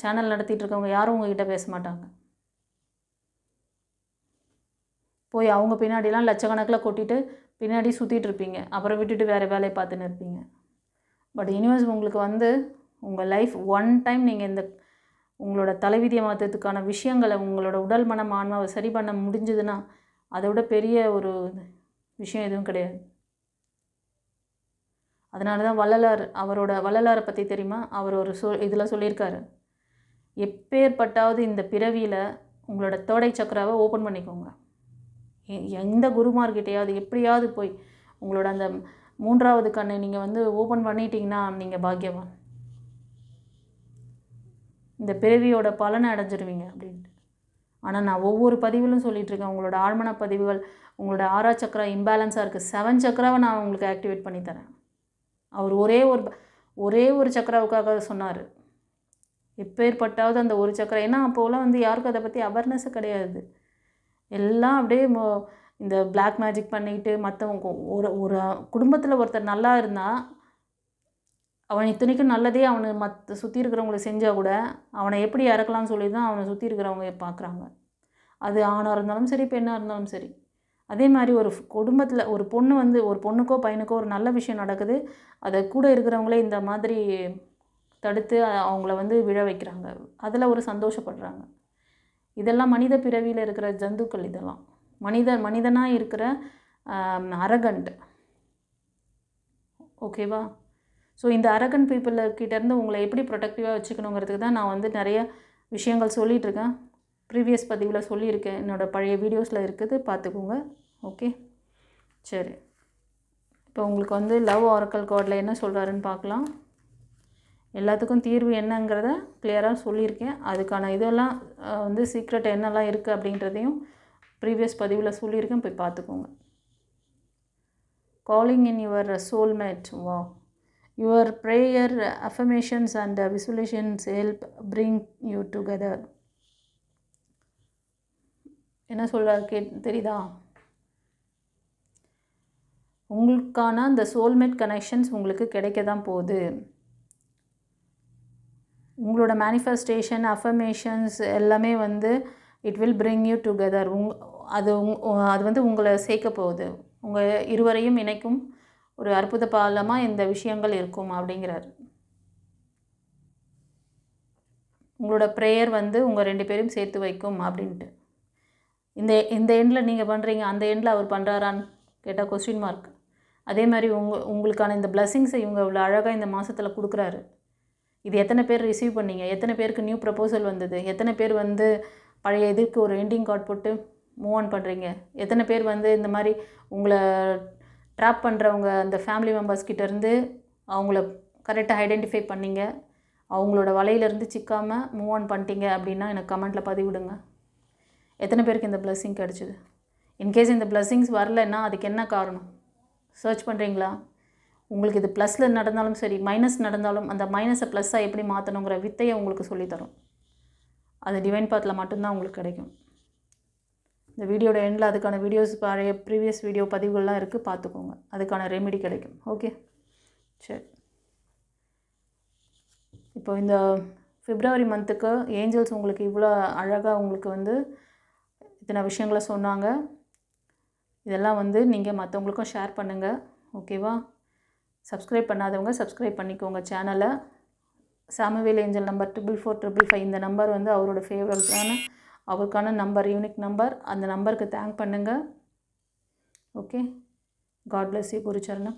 A: சேனல் நடத்திட்டு இருக்கவங்க யாரும் உங்ககிட்ட பேச மாட்டாங்க. போய் அவங்க பின்னாடிலாம் லட்சக்கணக்கில் கொட்டிட்டு பின்னாடி சுற்றிட்டு இருப்பீங்க. அப்புறம் விட்டுட்டு வேறு வேலையை பார்த்துன்னு இருப்பீங்க. பட் யூனிவர்ஸ் உங்களுக்கு வந்து உங்கள் லைஃப் ஒன் டைம் நீங்கள் உங்களோட தலைவிதியை மாற்றத்துக்கான விஷயங்களை உங்களோட உடல், மனம், ஆன்மாவை சரி பண்ண முடிஞ்சதுன்னா அதை விட பெரிய ஒரு விஷயம் எதுவும் கிடையாது. அதனால தான் வள்ளலாரை பற்றி தெரியுமா? அவர் ஒரு இதில் சொல்லியிருக்காரு, எப்பேற்பட்டாவது இந்த பிறவியில் உங்களோட தோடை சக்கராவை ஓப்பன் பண்ணிக்கோங்க. எந்த குருமார்கிட்டையாவது எப்படியாவது போய் உங்களோட அந்த 3வது கண்ணை நீங்கள் ஓப்பன் பண்ணிட்டீங்கன்னா நீங்கள் பாக்கியவான். இந்த பிறவியோட பலனை அடைஞ்சிடுவீங்க அப்படின்ட்டு. ஆனால் நான் ஒவ்வொரு பதிவிலும் சொல்லிகிட்ருக்கேன், உங்களோட ஆழ்மன பதிவுகள், உங்களோட 6 சக்கரா இம்பேலன்ஸாக இருக்குது. 7 சக்கராவை நான் உங்களுக்கு ஆக்டிவேட் பண்ணித்தரேன். அவர் ஒரே ஒரு சக்கராவுக்காக சொன்னார். எப்பேற்பட்டாவது அந்த ஒரு சக்கரா, ஏன்னா அப்போலாம் யாருக்கும் அதை பற்றி அவேர்னஸு கிடையாது. எல்லாம் அப்படியே இந்த பிளாக் மேஜிக் பண்ணிக்கிட்டு மற்றவங்க ஒரு குடும்பத்தில் ஒருத்தர் நல்லா இருந்தால் அவன் இத்தனைக்கும் நல்லதே அவனை சுற்றி இருக்கிறவங்களுக்கு செஞ்சால் கூட அவனை எப்படி இறக்கலாம்னு சொல்லி தான் அவனை சுற்றி இருக்கிறவங்க பார்க்குறாங்க. அது ஆணாக இருந்தாலும் சரி, பெண்ணாக இருந்தாலும் சரி. அதே மாதிரி ஒரு குடும்பத்தில் ஒரு பொண்ணுக்கோ பையனுக்கோ ஒரு நல்ல விஷயம் நடக்குது, அதை கூட இருக்கிறவங்களே இந்த மாதிரி தடுத்து அவங்கள விழ வைக்கிறாங்க. அதில் ஒரு சந்தோஷப்படுறாங்க. இதெல்லாம் மனித பிறவியில் இருக்கிற ஜந்துக்கள். இதெல்லாம் மனிதனாக இருக்கிற அரகண்ட். ஓகேவா? ஸோ இந்த அரகண்ட் பீப்புள்கிட்டேருந்து உங்களை எப்படி ப்ரொடக்டிவாக வச்சுக்கணுங்கிறதுக்கு தான் நான் நிறைய விஷயங்கள் சொல்லிகிட்ருக்கேன். ப்ரீவியஸ் பதிவில் சொல்லியிருக்கேன், என்னோடய பழைய வீடியோஸில் இருக்குது, பார்த்துக்கோங்க. ஓகே, சரி. இப்போ உங்களுக்கு லவ் ஆரக்கல் கார்டில் என்ன சொல்கிறாருன்னு பார்க்கலாம். எல்லாத்துக்கும் தீர்வு என்னங்கிறத கிளியராக சொல்லியிருக்கேன். அதுக்கான இதெல்லாம் சீக்ரெட் என்னெல்லாம் இருக்குது அப்படின்றதையும் ப்ரீவியஸ் பதிவில் சொல்லியிருக்கேன், போய் பார்த்துக்கோங்க. Calling in your soulmate. வா, your prayer, affirmations and visualizations help bring you together. என்ன சொல்கிறாரு தெரியுதா? உங்களுக்கான அந்த சோல்மேட் கனெக்ஷன்ஸ் உங்களுக்கு கிடைக்க தான் போகுது. உங்களோட மேனிஃபெஸ்டேஷன், அஃபர்மேஷன்ஸ் எல்லாமே it will bring you together. அது உங்களை சேர்க்க போகுது. உங்கள் இருவரையும் இணைக்கும் ஒரு அற்புத பாலமாக இந்த விஷயங்கள் இருக்கும் அப்படிங்கிறார். உங்களோட ப்ரேயர் உங்கள் 2 பேரையும் சேர்த்து வைக்கும் அப்படின்ட்டு. இந்த எண்டில் நீங்கள் பண்ணுறீங்க, அந்த எண்டில் அவர் பண்ணுறாரான்னு கேட்டால் கொஸ்டின் மார்க். அதே மாதிரி உங்களுக்கான இந்த பிளஸ்ஸிங்ஸை இவங்க இவ்வளோ அழகாக இந்த மாதத்தில் கொடுக்குறாரு. இது எத்தனை பேர் ரிசீவ் பண்ணீங்க? எத்தனை பேருக்கு நியூ ப்ரப்போசல் வந்தது? எத்தனை பேர் பழைய இதுக்கு ஒரு எண்டிங் கார்டு போட்டு மூவ் ஆன் பண்ணுறீங்க? எத்தனை பேர் இந்த மாதிரி உங்களை ட்ராப் பண்ணுறவங்க அந்த ஃபேமிலி மெம்பர்ஸ்கிட்டேருந்து அவங்கள கரெக்டாக ஐடென்டிஃபை பண்ணிங்க, அவங்களோட வலையிலேருந்து சிக்காமல் மூவ் ஆன் பண்ணிட்டீங்க அப்படின்னா எனக்கு கமெண்ட்டில் பதிவிடுங்க. எத்தனை பேருக்கு இந்த பிளஸ்ஸிங் கிடச்சிது? இன்கேஸ் இந்த பிளஸ்ஸிங்ஸ் வரலைன்னா அதுக்கு என்ன காரணம்? சர்ச் பண்ணுறீங்களா? உங்களுக்கு இது ப்ளஸில் நடந்தாலும் சரி, மைனஸ் நடந்தாலும் அந்த மைனஸை ப்ளஸ்ஸாக எப்படி மாற்றணுங்கிற வித்தையை உங்களுக்கு சொல்லித்தரும். அது டிவைன் பாத்தில் மட்டும்தான் உங்களுக்கு கிடைக்கும். இந்த வீடியோட எண்டில் அதுக்கான வீடியோஸ், பழைய ப்ரீவியஸ் வீடியோ பதிவுகள்லாம் இருக்குது, பார்த்துக்கோங்க. அதுக்கான ரெமெடி கிடைக்கும். ஓகே, சரி. இப்போ இந்த பிப்ரவரி மந்த்துக்கு ஏஞ்சல்ஸ் உங்களுக்கு இவ்வளோ அழகாக உங்களுக்கு இத்தனை விஷயங்களை சொன்னாங்க. இதெல்லாம் நீங்கள் மற்றவங்களுக்கும் ஷேர் பண்ணுங்கள். ஓகேவா? சப்ஸ்கிரைப் பண்ணாதவங்க சப்ஸ்கிரைப் பண்ணிக்கோங்க சேனலை. Samuel angel number 44455. இந்த நம்பர் அவரோட அவருக்கான நம்பர், யூனிக் நம்பர். அந்த நம்பருக்கு தேங்க் பண்ணுங்கள். Okay, God bless you. குருச்சரணம்.